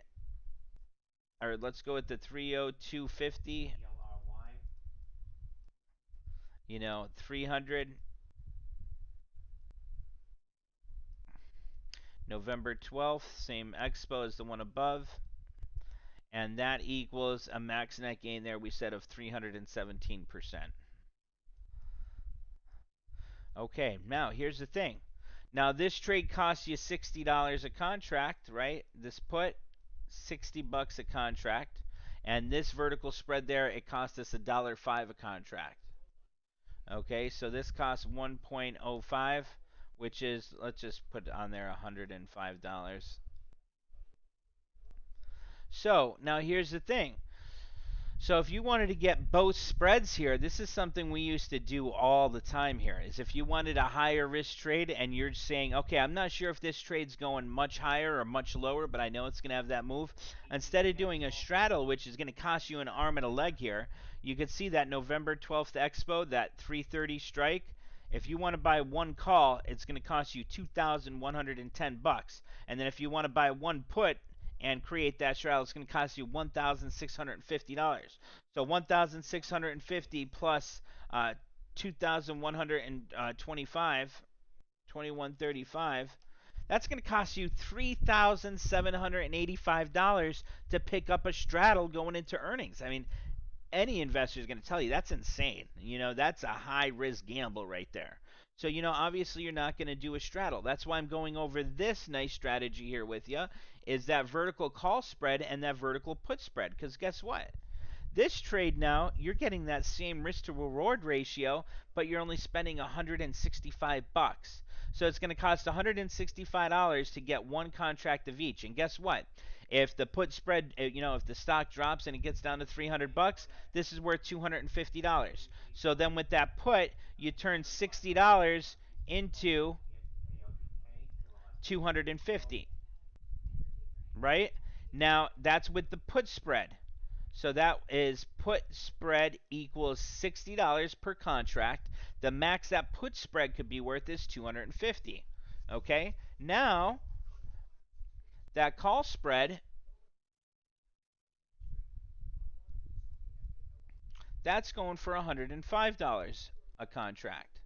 or let's go with the 30250. 300. November 12th, same expo as the one above. And that equals a max net gain there, we said, of 317%. Okay, now here's the thing. Now this trade costs you $60 a contract, right? This put, $60 a contract. And this vertical spread there, it cost us $1.05 a contract. Okay, so this costs 1.05, which is, let's just put on there $105. So now here's the thing. So if you wanted to get both spreads here, this is something we used to do all the time here, is if you wanted a higher risk trade and you're saying, okay, I'm not sure if this trade's going much higher or much lower, but I know it's going to have that move. Instead of doing a straddle, which is going to cost you an arm and a leg here, you could see that November 12th expo, that 330 strike. If you want to buy one call, it's going to cost you $2,110. And then if you want to buy one put, and create that straddle, it's going to cost you $1,650. So $1,650 plus 2,125, 2135. That's going to cost you $3,785 to pick up a straddle going into earnings. I mean, any investor is going to tell you that's insane. That's a high risk gamble right there. So, obviously you're not going to do a straddle. That's why I'm going over this nice strategy here with you, is that vertical call spread and that vertical put spread. Because guess what? This trade now, you're getting that same risk to reward ratio, but you're only spending 165 bucks. So it's going to cost $165 to get one contract of each. And guess what? If the put spread, if the stock drops and it gets down to 300 bucks, this is worth $250. So then with that put, you turn $60 into 250, right? Now, that's with the put spread. So that is put spread equals $60 per contract. The max that put spread could be worth is 250. Okay? Now, that call spread, that's going for $105 a contract.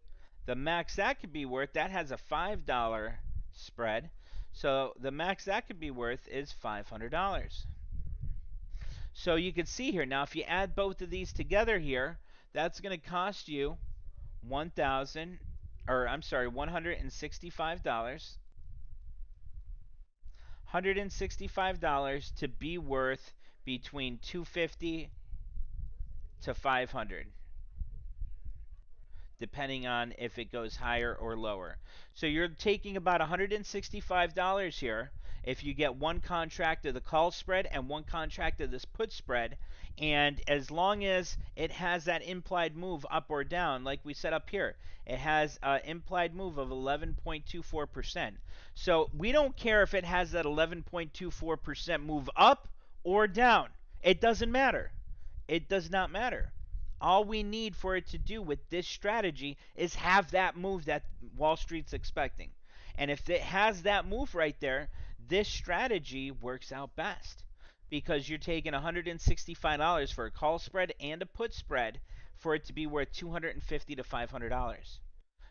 The max that could be worth, that has a $5 spread. So the max that could be worth is $500. So you can see here, now if you add both of these together here, that's going to cost you $165. $165 to be worth between 250 to 500, depending on if it goes higher or lower. So you're taking about $165 here if you get one contract of the call spread and one contract of this put spread. And as long as it has that implied move up or down, like we set up here, it has an implied move of 11.24%. So we don't care if it has that 11.24% move up or down. It doesn't matter. It does not matter. All we need for it to do with this strategy is have that move that Wall Street's expecting. And if it has that move right there, this strategy works out best because you're taking $165 for a call spread and a put spread for it to be worth $250 to $500.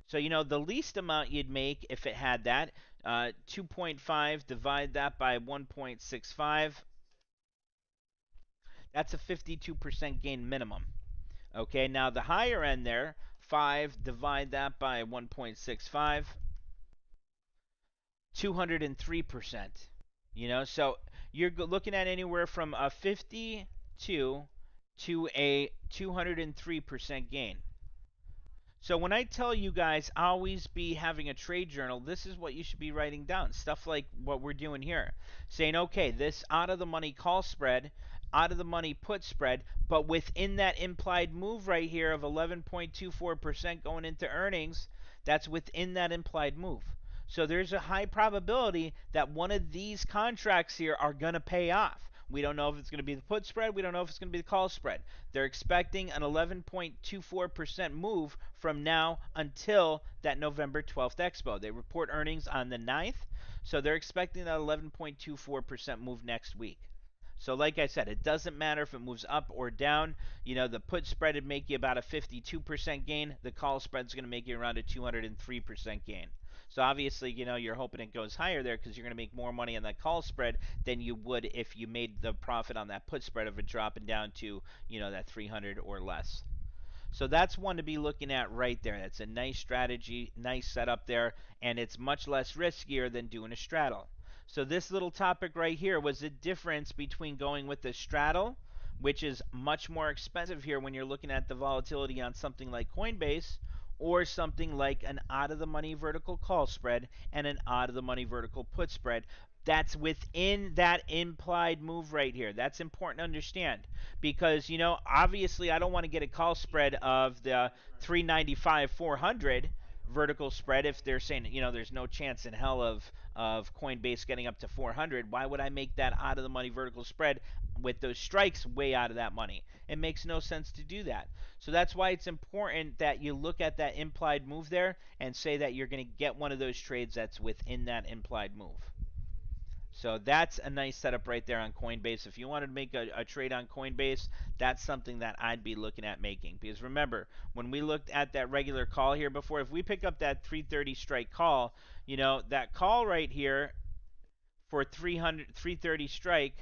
So, the least amount you'd make if it had that, 2.5, divide that by 1.65, that's a 52% gain minimum. Okay, now the higher end there, 5, divide that by 1.65, 203%. So you're looking at anywhere from a 52 to a 203% gain. So when I tell you guys always be having a trade journal, this is what you should be writing down. Stuff like what we're doing here. Saying, okay, this out of the money call spread, out of the money put spread, but within that implied move right here of 11.24% going into earnings, that's within that implied move. So there's a high probability that one of these contracts here are going to pay off. We don't know if it's going to be the put spread. We don't know if it's going to be the call spread. They're expecting an 11.24% move from now until that November 12th expo. They report earnings on the 9th, so they're expecting that 11.24% move next week. So like I said, it doesn't matter if it moves up or down. The put spread would make you about a 52% gain. The call spread is going to make you around a 203% gain. So obviously, you're hoping it goes higher there because you're going to make more money on that call spread than you would if you made the profit on that put spread of it dropping down to, that 300 or less. So that's one to be looking at right there. That's a nice strategy, nice setup there, and it's much less riskier than doing a straddle. So this little topic right here was the difference between going with the straddle, which is much more expensive here when you're looking at the volatility on something like Coinbase, or something like an out-of-the-money vertical call spread and an out-of-the-money vertical put spread. That's within that implied move right here. That's important to understand because, obviously I don't want to get a call spread of the 395 400 vertical spread if they're saying, there's no chance in hell of Coinbase getting up to 400. Why would I make that out of the money vertical spread with those strikes way out of that money? It makes no sense to do that. So that's why it's important that you look at that implied move there and say that you're going to get one of those trades that's within that implied move. So that's a nice setup right there on Coinbase. If you wanted to make a trade on Coinbase, that's something that I'd be looking at making. Because remember, when we looked at that regular call here before, if we pick up that 330 strike call, that call right here for 330 strike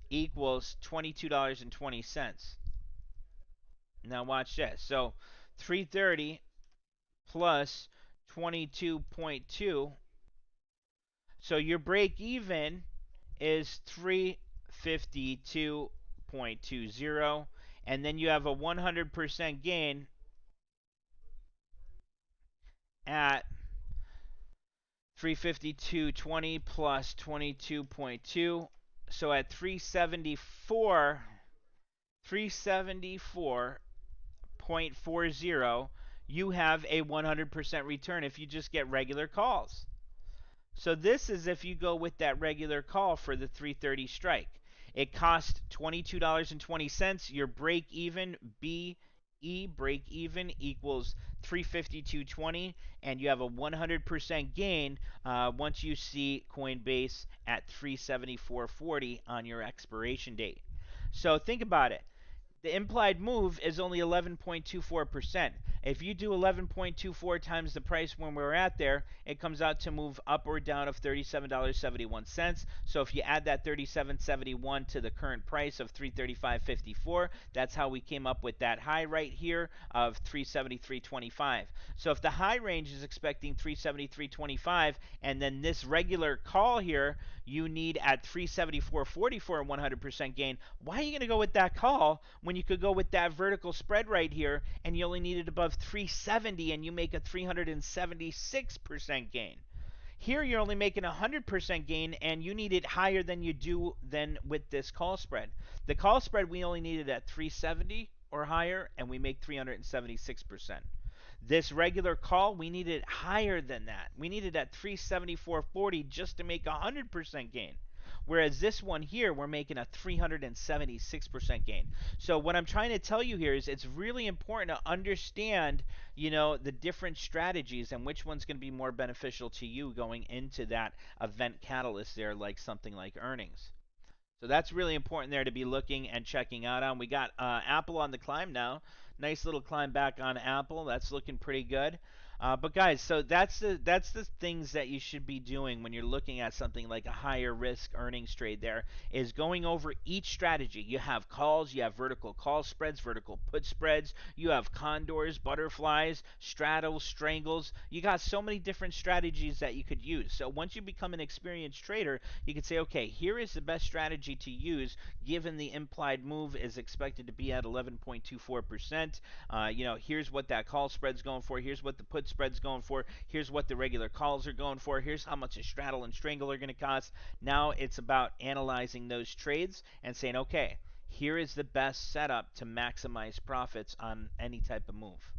equals $22.20. Now watch this. So 330 plus 22.2. So your break even is 352.20, and then you have a 100% gain at 352.20 plus 22.2. So at 374.40, you have a 100% return if you just get regular calls. So this is if you go with that regular call for the 330 strike. It costs $22.20. Your break even, BE, break even equals 352.20, and you have a 100% gain once you see Coinbase at 374.40 on your expiration date. So think about it. The implied move is only 11.24%. If you do 11.24 times the price when we're at there, it comes out to move up or down of $37.71. So if you add that $37.71 to the current price of $335.54, that's how we came up with that high right here of $373.25. So if the high range is expecting $373.25 and then this regular call here you need at 374.40 for a 100% gain, why are you going to go with that call when you could go with that vertical spread right here and you only need it above 370 and you make a 376% gain? Here you're only making a 100% gain and you need it higher than you do than with this call spread. The call spread we only needed at 370 or higher and we make 376%. This regular call, we need it higher than that. We need it at 374.40 just to make a 100% gain. Whereas this one here, we're making a 376% gain. So what I'm trying to tell you here is it's really important to understand, the different strategies and which one's going to be more beneficial to you going into that event catalyst there, like something like earnings. So that's really important there to be looking and checking out on. We got Apple on the climb now. Nice little climb back on Apple. That's looking pretty good. But guys, so that's the things that you should be doing when you're looking at something like a higher risk earnings trade. There is going over each strategy. You have calls, you have vertical call spreads, vertical put spreads, you have condors, butterflies, straddles, strangles. You got so many different strategies that you could use. So once you become an experienced trader, you can say, okay, here is the best strategy to use given the implied move is expected to be at 11.24%. Here's what that call spread's going for. Here's what the put spread's going for. Here's what the regular calls are going for. Here's how much a straddle and strangle are going to cost. Now it's about analyzing those trades and saying, okay, here is the best setup to maximize profits on any type of move.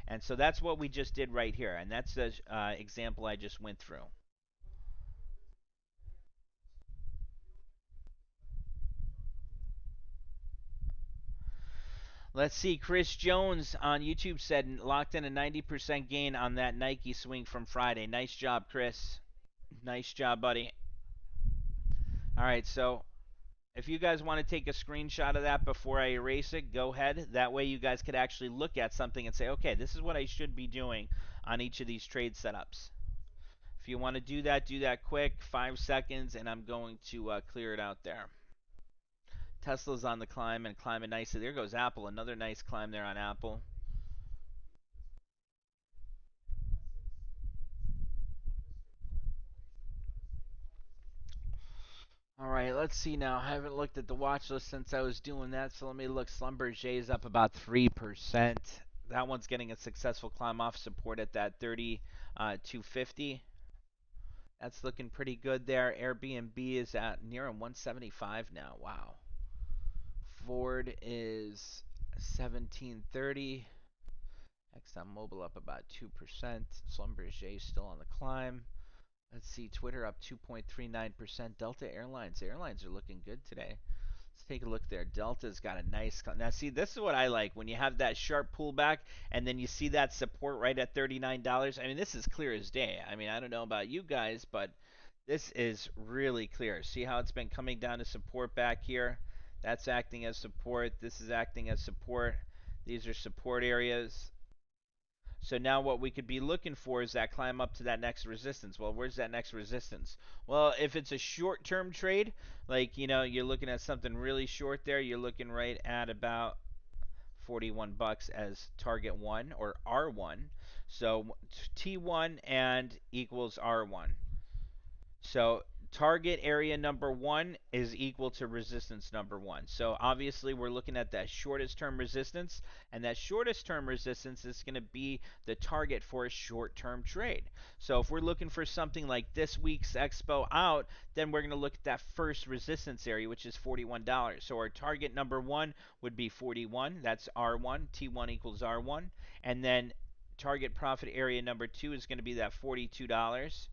And so that's what we just did right here. And that's the example I just went through. Let's see. Chris Jones on YouTube said locked in a 90% gain on that Nike swing from Friday. Nice job, Chris. Nice job, buddy. All right, so if you guys want to take a screenshot of that before I erase it, go ahead. That way you guys could actually look at something and say, okay, this is what I should be doing on each of these trade setups. If you want to do that quick, 5 seconds, and I'm going to clear it out there. Tesla's on the climb and climbing nicely. There goes Apple. Another nice climb there on Apple. All right, let's see now. I haven't looked at the watch list since I was doing that, so let me look. Schlumberger is up about 3%. That one's getting a successful climb off support at that 30,250. That's looking pretty good there. Airbnb is at near 175 now. Wow. Ford is 1730. ExxonMobil up about 2%. Schlumberger still on the climb. Let's see, Twitter up 2.39%. Delta Airlines. Airlines are looking good today. Let's take a look there. Delta's got a nice. Now, see, this is what I like when you have that sharp pullback and then you see that support right at $39. I mean, this is clear as day. I mean, I don't know about you guys, but this is really clear. See how it's been coming down to support back here? That's acting as support. This is acting as support. These are support areas. So now what we could be looking for is that climb up to that next resistance. Well, where's that next resistance? Well, if it's a short-term trade, like, you're looking at something really short there, you're looking right at about 41 bucks as target 1 or R1. So T1 and equals R1. So target area number 1 is equal to resistance number 1. So obviously we're looking at that shortest term resistance, and that shortest term resistance is going to be the target for a short term trade. So if we're looking for something like this week's expo out, then we're going to look at that first resistance area, which is $41. So our target number 1 would be 41. That's R1. T1 equals R1. And then target profit area number 2 is going to be that $42.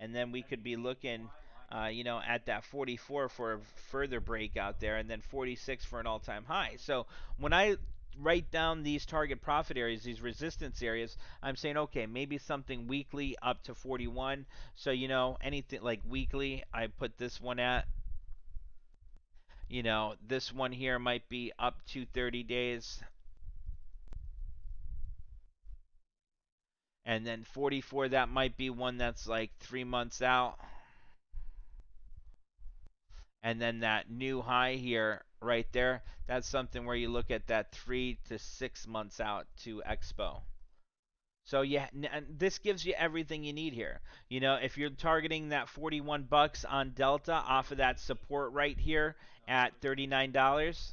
And then we could be looking, at that 44 for a further breakout there, and then 46 for an all-time high. So when I write down these target profit areas, these resistance areas, I'm saying, okay, maybe something weekly up to 41. So, anything like weekly, I put this one at, this one here might be up to 30 days. And then 44, that might be one that's like 3 months out. And then that new high here right there, that's something where you look at that 3 to 6 months out to expo. So yeah, and this gives you everything you need here. If you're targeting that 41 bucks on Delta off of that support right here at $39,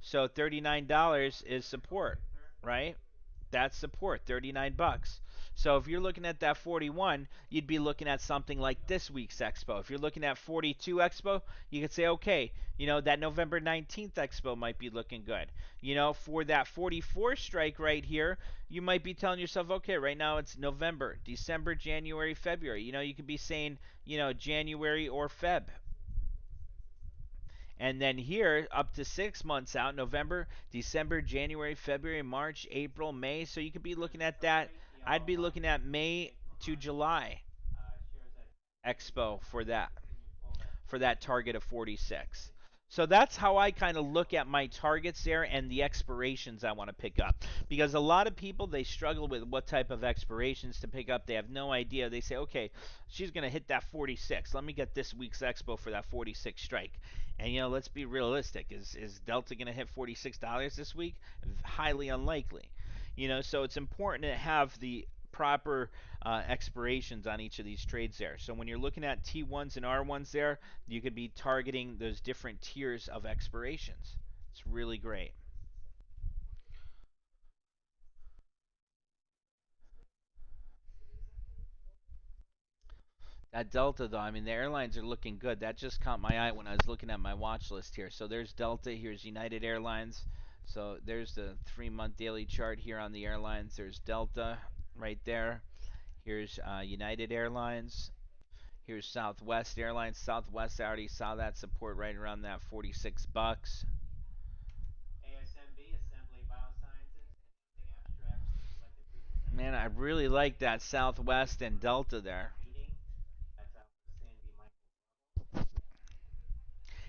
so $39 is support, right? That's support, 39 bucks. So if you're looking at that 41, you'd be looking at something like this week's expo. If you're looking at 42 expo, you could say, okay, that November 19th expo might be looking good. For that 44 strike right here, you might be telling yourself, okay, right now it's November, December, January, February. You could be saying, January or Feb. And then here, up to 6 months out, November, December, January, February, March, April, May. So you could be looking at that. I'd be looking at May to July expo for that target of 46. So that's how I kind of look at my targets there and the expirations I want to pick up. Because a lot of people, they struggle with what type of expirations to pick up. They have no idea. They say, okay, she's going to hit that 46. Let me get this week's expo for that 46 strike. And, let's be realistic. Is Delta going to hit $46 this week? Highly unlikely. So it's important to have the proper expirations on each of these trades there. So when you're looking at T1s and R1s there, you could be targeting those different tiers of expirations. It's really great. That Delta, though, I mean, the airlines are looking good. That just caught my eye when I was looking at my watch list here. So there's Delta, here's United Airlines. So there's the 3-month daily chart here on the airlines. There's Delta right there. Here's United Airlines. Here's Southwest Airlines. Southwest, I already saw that support right around that 46 bucks. Man, I really like that Southwest and Delta there.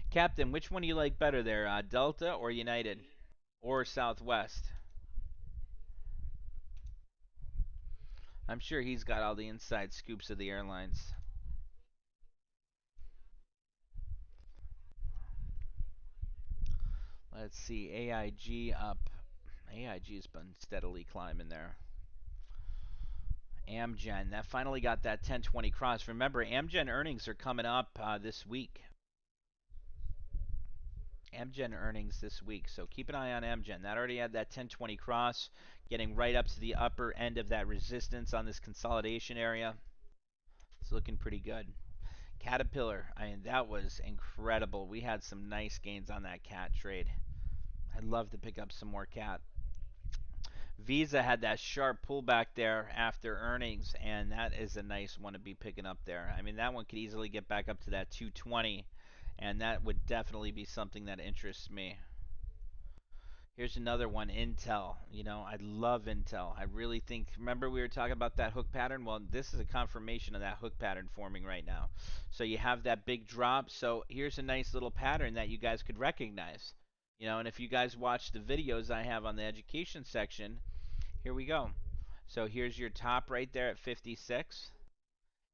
Captain, which one do you like better there, Delta or United? Or Southwest? I'm sure he's got all the inside scoops of the airlines. Let's see, AIG up. AIG's been steadily climbing there. Amgen, that finally got that 1020 cross. Remember, Amgen earnings are coming up this week. Amgen earnings this week, so keep an eye on Amgen. That already had that 1020 cross, getting right up to the upper end of that resistance on this consolidation area. It's looking pretty good. Caterpillar, I mean, that was incredible. We had some nice gains on that cat trade. I'd love to pick up some more cat. Visa had that sharp pullback there after earnings, and that is a nice one to be picking up there. I mean, that one could easily get back up to that 220, and that would definitely be something that interests me. Here's another one, Intel. I love Intel. I really think, remember we were talking about that hook pattern? Well, this is a confirmation of that hook pattern forming right now. So you have that big drop. So here's a nice little pattern that you guys could recognize. And if you guys watch the videos I have on the education section, here we go. So here's your top right there at 56.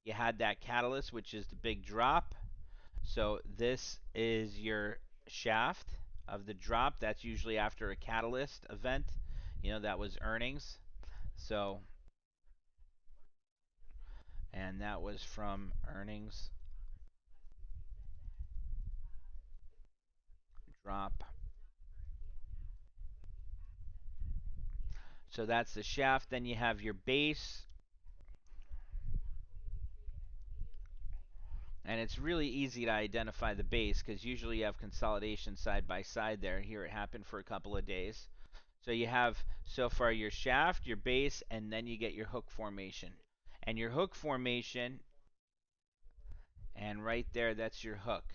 You had that catalyst, which is the big drop. So this is your shaft of the drop. That's usually after a catalyst event. That was earnings. So, and that was from earnings drop. So that's the shaft. Then you have your base. And it's really easy to identify the base because usually you have consolidation side by side there. Here it happened for a couple of days. So you have so far your shaft, your base, and then you get your hook formation. And your hook formation, and right there, that's your hook.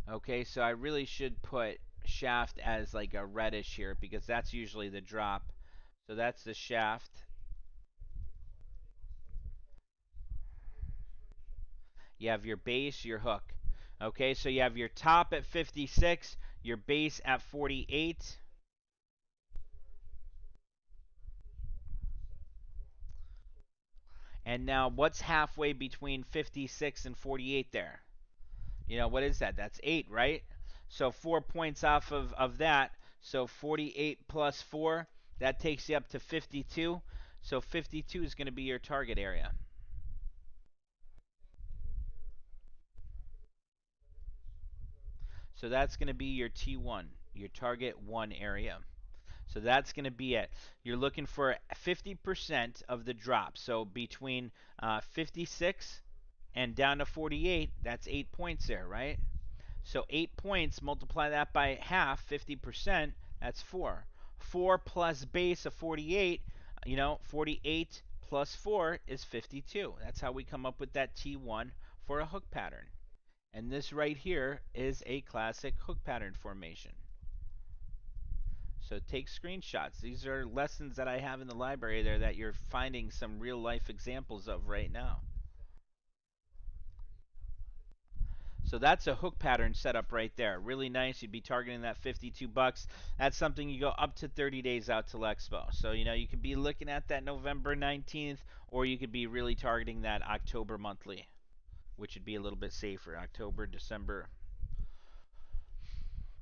Okay, so I really should put shaft as like a reddish here because that's usually the drop. So that's the shaft. You have your base, your hook. Okay, so you have your top at 56, your base at 48. And now what's halfway between 56 and 48 there? What is that? That's 8, right? So 4 points off of that. So 48 plus 4, that takes you up to 52. So 52 is going to be your target area. So that's going to be your T1, your target 1 area. So that's going to be it. You're looking for 50% of the drop. So between 56 and down to 48, that's 8 points there, right? So 8 points, multiply that by half, 50%, that's 4. 4 plus base of 48, 48 plus 4 is 52. That's how we come up with that T1 for a hook pattern. And this right here is a classic hook pattern formation. So take screenshots. These are lessons that I have in the library there that you're finding some real life examples of right now. So that's a hook pattern setup right there. Really nice. You'd be targeting that 52 bucks. That's something you go up to 30 days out till Expo. So, you could be looking at that November 19th, or you could be really targeting that October monthly, which would be a little bit safer. October, December.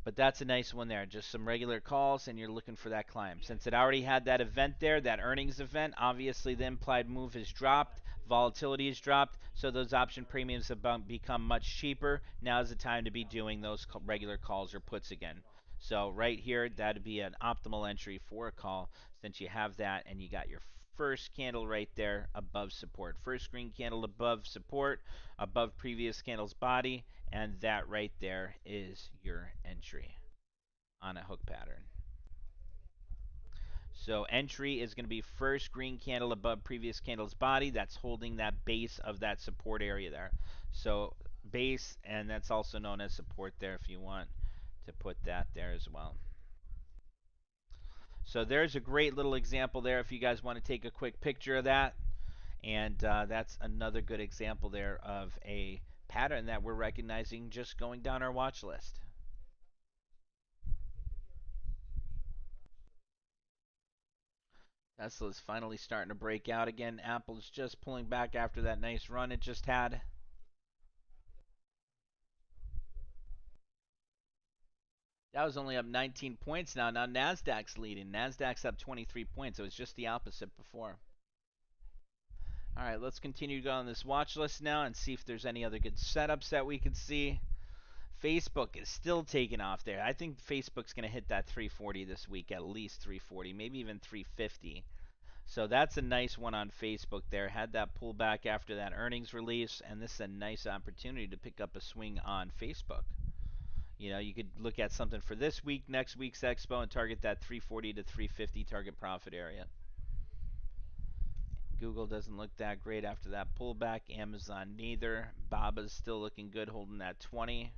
But that's a nice one there. Just some regular calls, and you're looking for that climb. Since it already had that event there, that earnings event, obviously the implied move has dropped. Volatility has dropped, so those option premiums have become much cheaper. Now is the time to be doing those regular calls or puts again. So right here, that'd be an optimal entry for a call since you have that and you got your first candle right there above support. First green candle above support, above previous candle's body, and that right there is your entry on a hook pattern. So entry is going to be first green candle above previous candle's body. That's holding that base of that support area there. So base, and that's also known as support there if you want to put that there as well. So there's a great little example there if you guys want to take a quick picture of that. And that's another good example there of a pattern that we're recognizing just going down our watch list. Tesla's finally starting to break out again. Apple's just pulling back after that nice run it just had. That was only up 19 points now. Now NASDAQ's leading. NASDAQ's up 23 points. It was just the opposite before. All right, let's continue to go on this watch list now and see if there's any other good setups that we could see. Facebook is still taking off there. I think Facebook's going to hit that 340 this week, at least 340, maybe even 350. So that's a nice one on Facebook there. Had that pullback after that earnings release, and this is a nice opportunity to pick up a swing on Facebook. You could look at something for this week, next week's expo, and target that 340 to 350 target profit area. Google doesn't look that great after that pullback. Amazon neither. Baba's still looking good, holding that 20.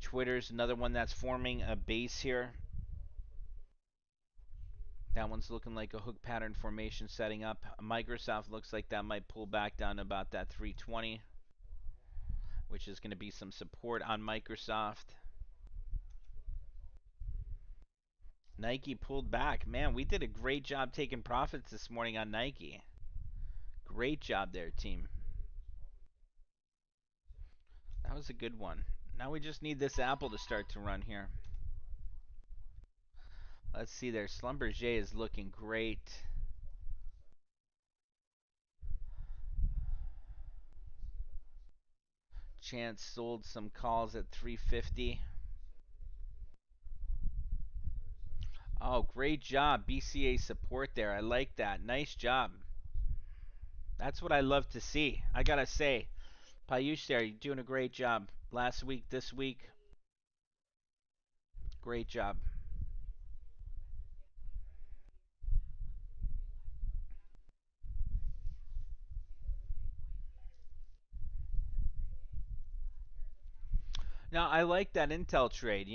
Twitter's another one that's forming a base here. That one's looking like a hook pattern formation setting up. Microsoft looks like that might pull back down to about that 320, which is going to be some support on Microsoft. Nike pulled back. Man, we did a great job taking profits this morning on Nike. Great job there, team. That was a good one. Now we just need this Apple to start to run here. Let's see there. Schlumberger is looking great. Chance sold some calls at 350. Oh, great job. BCA support there. I like that. Nice job. That's what I love to see. I got to say, Payush there, you're doing a great job. Last week, this week, great job. Now, I like that Intel trade.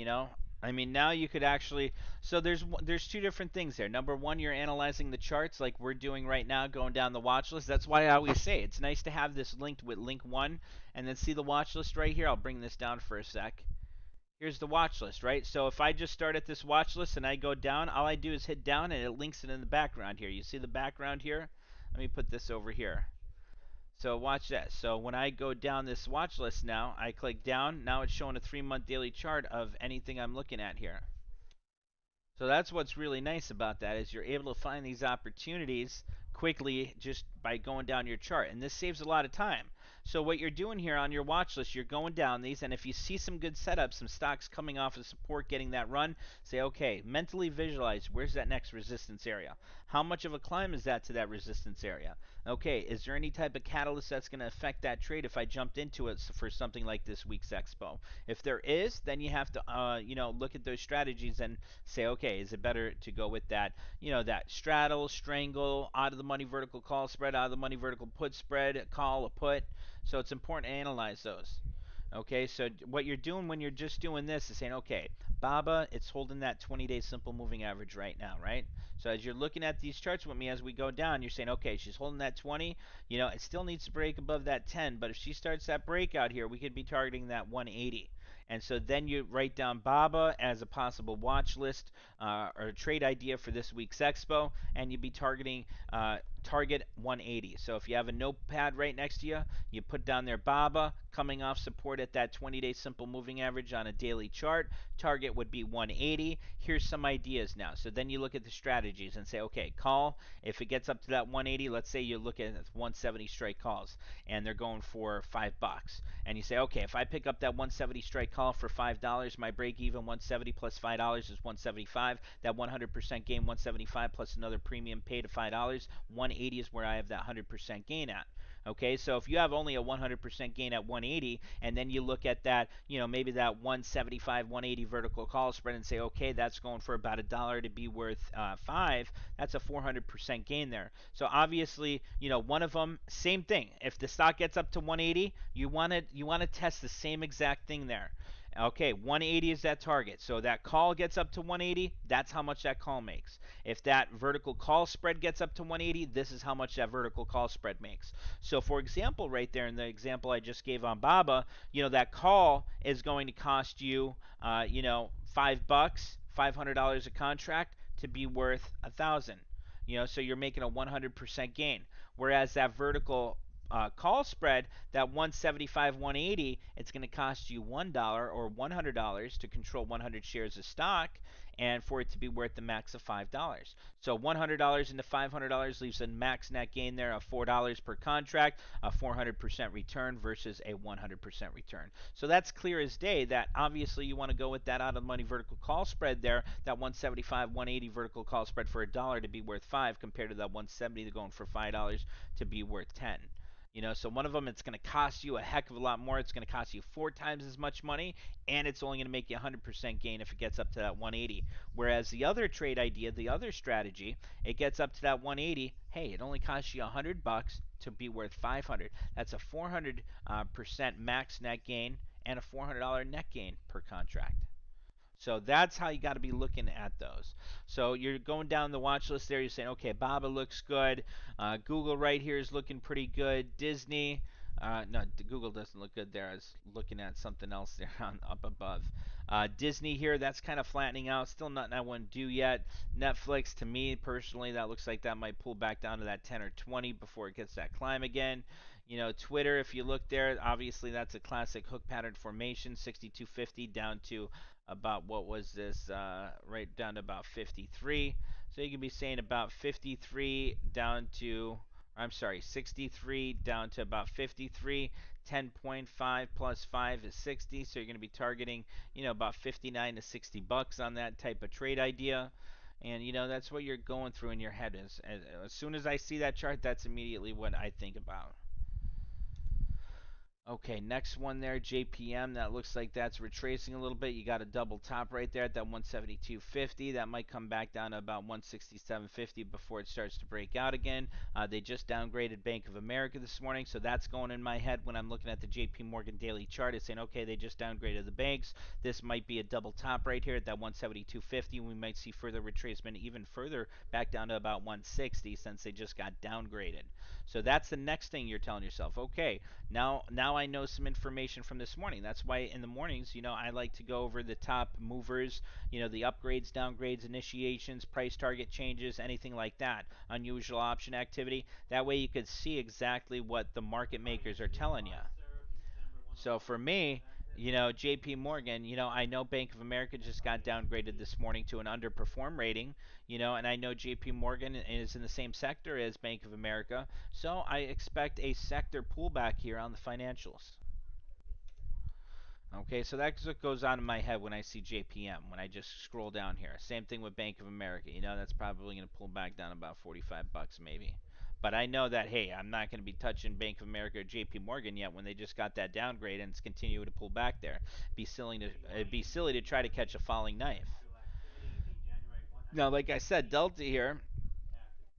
I mean, now you could actually, so there's two different things there. Number one, you're analyzing the charts like we're doing right now, going down the watch list. That's why I always say it's nice to have this linked with link one, and then see the watch list right here. I'll bring this down for a sec. Here's the watch list, right? So if I just start at this watch list and I go down, all I do is hit down and it links it in the background here. You see the background here? Let me put this over here. So watch that. So when I go down this watch list now, I click down. Now it's showing a 3-month daily chart of anything I'm looking at here. So that's what's really nice about that is you're able to find these opportunities quickly just by going down your chart. And this saves a lot of time. So what you're doing here on your watch list, you're going down these, and if you see some good setups, some stocks coming off of support, getting that run, say, okay, mentally visualize, where's that next resistance area? How much of a climb is that to that resistance area? Okay, is there any type of catalyst that's going to affect that trade if I jumped into it for something like this week's expo? If there is, then you have to, look at those strategies and say, okay, is it better to go with that, that straddle, strangle, out of the money vertical call spread, out of the money vertical put spread, call, a put. So it's important to analyze those. Okay, so what you're doing when you're just doing this is saying, okay, BABA, it's holding that 20-day simple moving average right now, right? So as you're looking at these charts with me as we go down, you're saying, okay, she's holding that 20. It still needs to break above that 10, but if she starts that breakout here, we could be targeting that 180. And so then you write down BABA as a possible watch list or a trade idea for this week's expo, and you'd be targeting target 180. So if you have a notepad right next to you, you put down there BABA coming off support at that 20-day simple moving average on a daily chart. Target would be 180. Here's some ideas now. So then you look at the strategies and say, okay, call. If it gets up to that 180, let's say you look at 170 strike calls and they're going for $5. And you say, okay, if I pick up that 170 strike call for $5, my break even 170 plus $5 is 175. That 100% gain 175 plus another premium paid of $5. 180 is where I have that 100% gain at. Okay, so if you have only a 100% gain at 180, and then you look at that, maybe that 175, 180 vertical call spread and say, okay, that's going for about $1 to be worth 5, that's a 400% gain there. So obviously, one of them, same thing. If the stock gets up to 180, you want to test the same exact thing there. Okay, 180 is that target. So that call gets up to 180, that's how much that call makes. If that vertical call spread gets up to 180, this is how much that vertical call spread makes. So for example, right there in the example I just gave on BABA, that call is going to cost you, $5, $500 a contract to be worth 1,000. So you're making a 100% gain. Whereas that vertical call spread, that 175, 180, it's going to cost you $1 or $100 to control 100 shares of stock, and for it to be worth the max of $5. So $100 into $500 leaves a max net gain there of $4 per contract, a 400% return versus a 100% return. So that's clear as day that obviously you want to go with that out of money vertical call spread there, that 175, 180 vertical call spread for $1 to be worth 5 compared to that 170 going for $5 to be worth 10. So one of them, it's going to cost you a heck of a lot more. It's going to cost you 4 times as much money, and it's only going to make you 100% gain if it gets up to that 180. Whereas the other trade idea, the other strategy, it gets up to that 180. Hey, it only costs you $100 to be worth 500. That's a 400% max net gain and a $400 net gain per contract. So that's how you got to be looking at those. So you're going down the watch list there. You're saying, okay, Baba looks good. Google right here is looking pretty good. Disney, no, Google doesn't look good there. I was looking at something else there on up above. Disney here, that's kind of flattening out. Still nothing I wouldn't do yet. Netflix, to me personally, that looks like that might pull back down to that 10 or 20 before it gets that climb again. Twitter, if you look there, obviously that's a classic hook pattern formation, 6250 down to about what was this, right down to about 53. So you can be saying about 53 down to, I'm sorry, 63 down to about 53. 10.5 plus 5 is 60, so you're going to be targeting, about 59 to 60 bucks on that type of trade idea. And that's what you're going through in your head. As soon as I see that chart, that's immediately what I think about. Okay, next one there, JPM. That looks like that's retracing a little bit. You got a double top right there at that 172.50. That might come back down to about 167.50 before it starts to break out again. They just downgraded Bank of America this morning, so that's going in my head when I'm looking at the JP Morgan daily chart. It's saying, okay, they just downgraded the banks. This might be a double top right here at that 172.50. We might see further retracement even further back down to about 160 since they just got downgraded. So that's the next thing you're telling yourself. Okay, now I know some information from this morning. That's why in the mornings, I like to go over the top movers, the upgrades, downgrades, initiations, price target changes, anything like that, unusual option activity. That way you could see exactly what the market makers are telling you. So for me, JP Morgan, I know Bank of America just got downgraded this morning to an underperform rating, and I know JP Morgan is in the same sector as Bank of America, so I expect a sector pullback here on the financials. Okay, so that's what goes on in my head when I see JPM, when I just scroll down here. Same thing with Bank of America. That's probably going to pull back down about 45 bucks maybe. But I know that, hey, I'm not going to be touching Bank of America or JP Morgan yet when they just got that downgrade and it's continuing to pull back there. It'd be silly to try to catch a falling knife. Now, like I said, Delta here,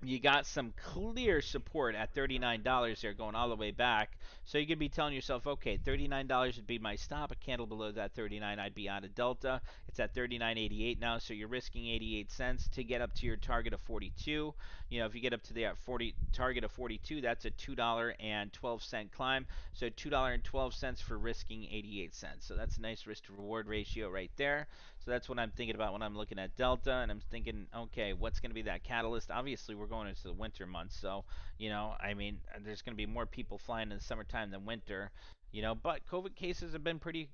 you got some clear support at $39 there going all the way back. So you could be telling yourself, okay, $39 would be my stop. A candle below that 39, I'd be out of Delta. It's at 39.88 now, so you're risking 88 cents to get up to your target of 42. You know, if you get up to the 40 target of 42, that's a $2.12 climb. So $2.12 for risking 88 cents. So that's a nice risk to reward ratio right there. So that's what I'm thinking about when I'm looking at Delta, and I'm thinking, okay, what's going to be that catalyst? Obviously, we're going into the winter months, so I mean, there's going to be more people flying in the summertime than winter, But COVID cases have been pretty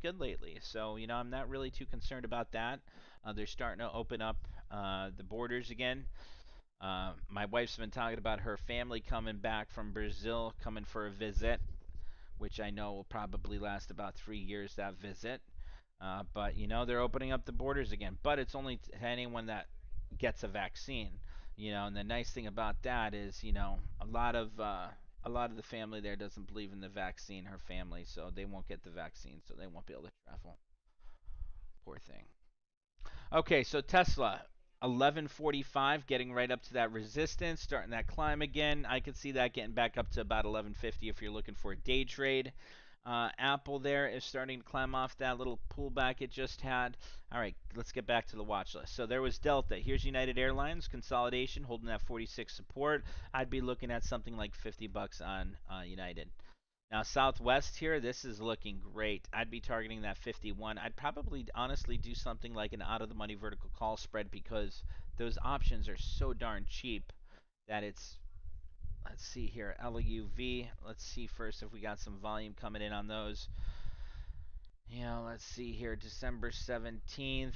good lately, so I'm not really too concerned about that. They're starting to open up the borders again. My wife's been talking about her family coming back from Brazil, coming for a visit, which I know will probably last about 3 years, that visit. But they're opening up the borders again. But it's only to anyone that gets a vaccine. And the nice thing about that is, a lot of the family there doesn't believe in the vaccine. Her family, so they won't get the vaccine, so they won't be able to travel. Poor thing. Okay, so Tesla, 1145, getting right up to that resistance, starting that climb again. I could see that getting back up to about 1150 if you're looking for a day trade. Apple there is starting to climb off that little pullback it just had. All right, let's get back to the watch list. So there was Delta. Here's United Airlines consolidation, holding that 46 support. I'd be looking at something like 50 bucks on United. Now, Southwest here, this is looking great. I'd be targeting that 51. I'd probably honestly do something like an out of the money vertical call spread because those options are so darn cheap that it's, let's see here, LUV. Let's see first if we got some volume coming in on those. Let's see here, December 17th.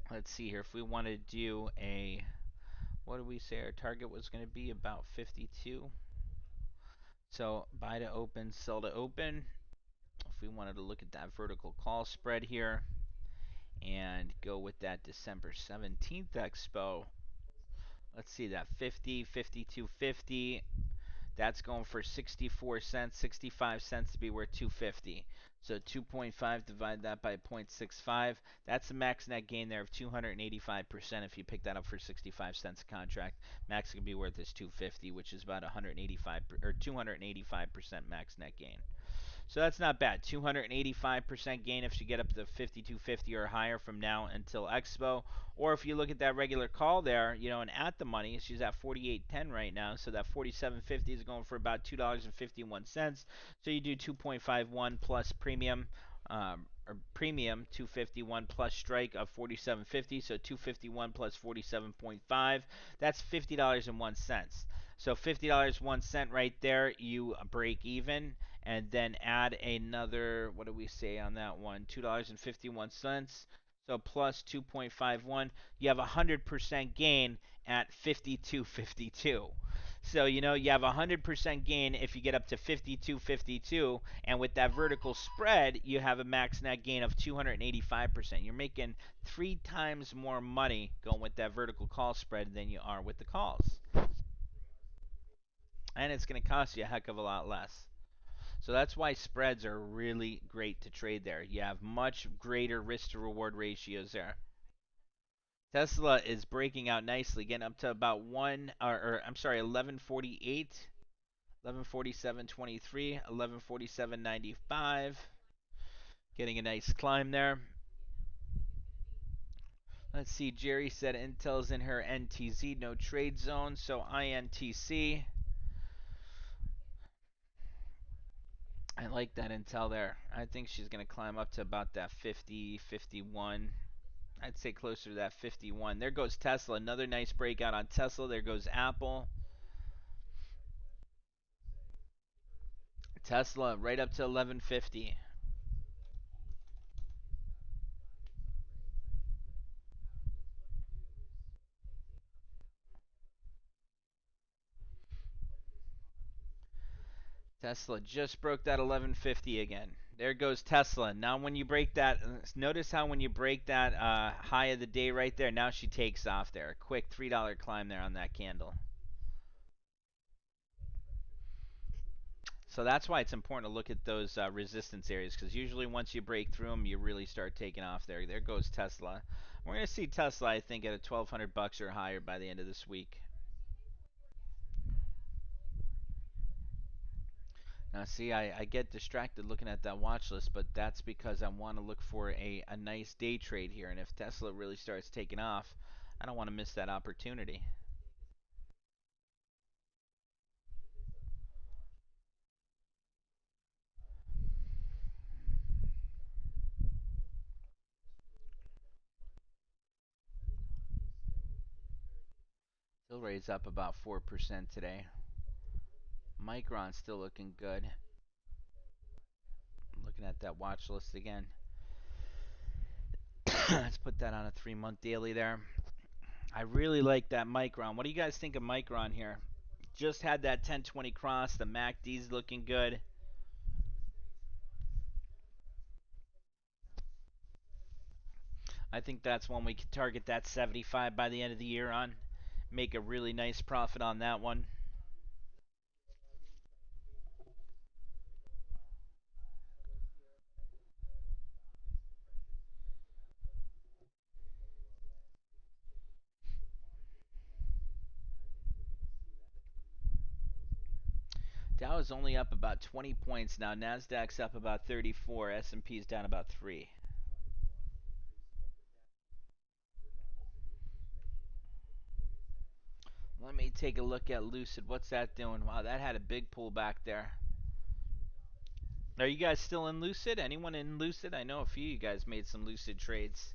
Let's see here, if we want to do what did we say our target was going to be? About 52. So buy to open, sell to open. If we wanted to look at that vertical call spread here and go with that December 17th expo, let's see that 50, 52.50. That's going for 64 cents, 65 cents to be worth 250. So 2.5, divide that by 0.65. That's a max net gain there of 285% if you pick that up for 65 cents a contract. Max could be worth is 250, which is about 185 or 285% max net gain. So that's not bad. 285% gain if you get up to 52.50 or higher from now until Expo. Or if you look at that regular call there, and at the money, she's at 48.10 right now. So that 47.50 is going for about $2.51. So you do 2.51 plus premium. Or premium 251 plus strike of 47.50, so 251 plus 47.5, that's $50.01. So $50.01 right there, you break even, and then add another, what do we say on that one? $2.51. So plus 2.51, you have 100% gain at 52.52. So you have 100% gain if you get up to 52.52, and with that vertical spread, you have a max net gain of 285%. You're making 3 times more money going with that vertical call spread than you are with the calls. And it's going to cost you a heck of a lot less. So that's why spreads are really great to trade there. You have much greater risk to reward ratios there. Tesla is breaking out nicely, getting up to about 1148, 1147.23, 1147.95. Getting a nice climb there. Let's see, Jerry said Intel's in her NTZ, no trade zone, so INTC. I like that Intel there. I think she's going to climb up to about that 50, 51. I'd say closer to that 51. There goes Tesla. Another nice breakout on Tesla. There goes Apple. Tesla right up to 1150. Tesla just broke that 1150 again. There goes Tesla. Now when you break that, notice how when you break that high of the day right there, now she takes off there. A quick $3 climb there on that candle. So that's why it's important to look at those resistance areas, because usually once you break through them, you really start taking off there. There goes Tesla. We're going to see Tesla, I think, at a 1,200 bucks or higher by the end of this week. Now, see, I get distracted looking at that watch list, but that's because I want to look for a nice day trade here. And if Tesla really starts taking off, I don't want to miss that opportunity. Still raise up about 4% today. Micron's still looking good. Looking at that watch list again. Let's put that on a 3-month daily there. I really like that Micron. What do you guys think of Micron here? Just had that 1020 cross. The MACD's looking good. I think that's one we can target that 75 by the end of the year on. Make a really nice profit on that one. Dow is only up about 20 points now. Nasdaq's up about 34. S&P's down about 3. Let me take a look at Lucid. What's that doing? Wow, that had a big pullback there. Are you guys still in Lucid? Anyone in Lucid? I know a few of you guys made some Lucid trades.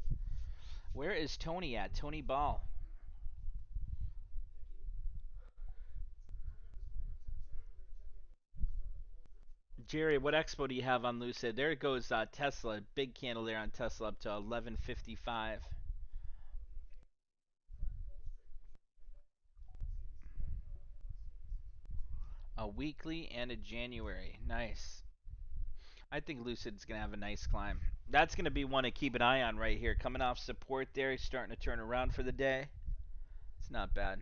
Where is Tony at? Tony Ball. Jerry, what expo do you have on Lucid? There it goes Tesla. Big candle there on Tesla up to 1155. A weekly and a January. Nice. I think Lucid's going to have a nice climb. That's going to be one to keep an eye on right here. Coming off support there. He's starting to turn around for the day. It's not bad.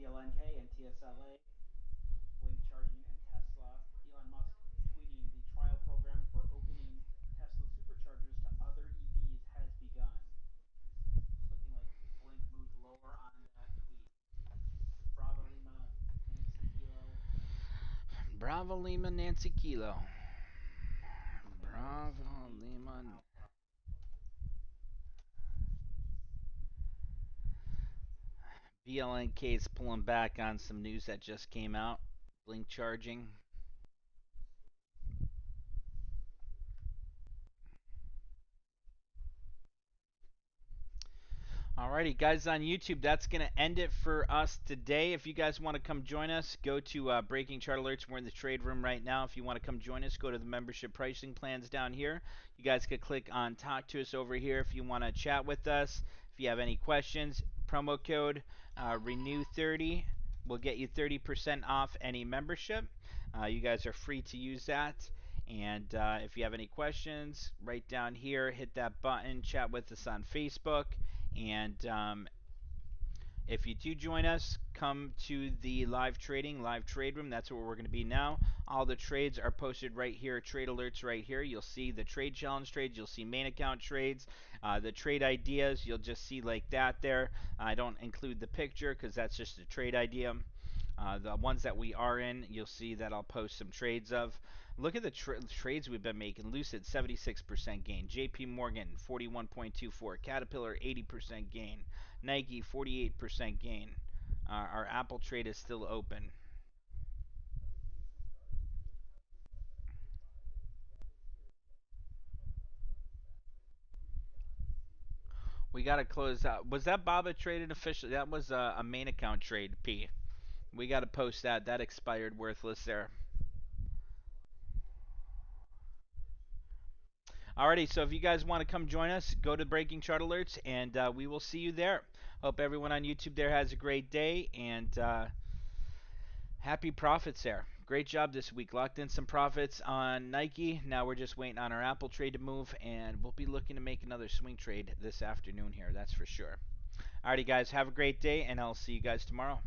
BLNK and TSLA, Blink Charging and Tesla. Elon Musk tweeting the trial program for opening Tesla superchargers to other EVs has begun. It's looking like Blink moved lower on that tweet. Bravo Lima, Nancy Kilo. Bravo Lima Nancy Kilo. Hello, Bravo CB. Lima. BLNK is pulling back on some news that just came out. Blink charging. Alrighty, guys on YouTube, that's going to end it for us today. If you guys want to come join us, go to Breaking Chart Alerts. We're in the trade room right now. If you want to come join us, go to the membership pricing plans down here. You guys could click on Talk to Us over here if you want to chat with us. If you have any questions, promo code Renew30 will get you 30% off any membership. You guys are free to use that. And if you have any questions, right down here, hit that button, chat with us on Facebook. And if you do join us, come to the live trade room. That's where we're going to be now. All the trades are posted right here, trade alerts right here. You'll see the trade challenge trades. You'll see main account trades, the trade ideas. You'll just see like that there. I don't include the picture because that's just a trade idea. The ones that we are in, you'll see that I'll post some trades of. Look at the trades we've been making. Lucid, 76% gain. JP Morgan, 41.24. Caterpillar, 80% gain. Nike, 48% gain. Our Apple trade is still open. We got to close out. Was that Baba traded officially? That was a main account trade, P. We got to post that. That expired worthless there. Alrighty, so if you guys want to come join us, go to Breaking Chart Alerts, and we will see you there. Hope everyone on YouTube there has a great day, and happy profits there. Great job this week. Locked in some profits on Nike. Now we're just waiting on our Apple trade to move, and we'll be looking to make another swing trade this afternoon here. That's for sure. Alrighty, guys. Have a great day, and I'll see you guys tomorrow.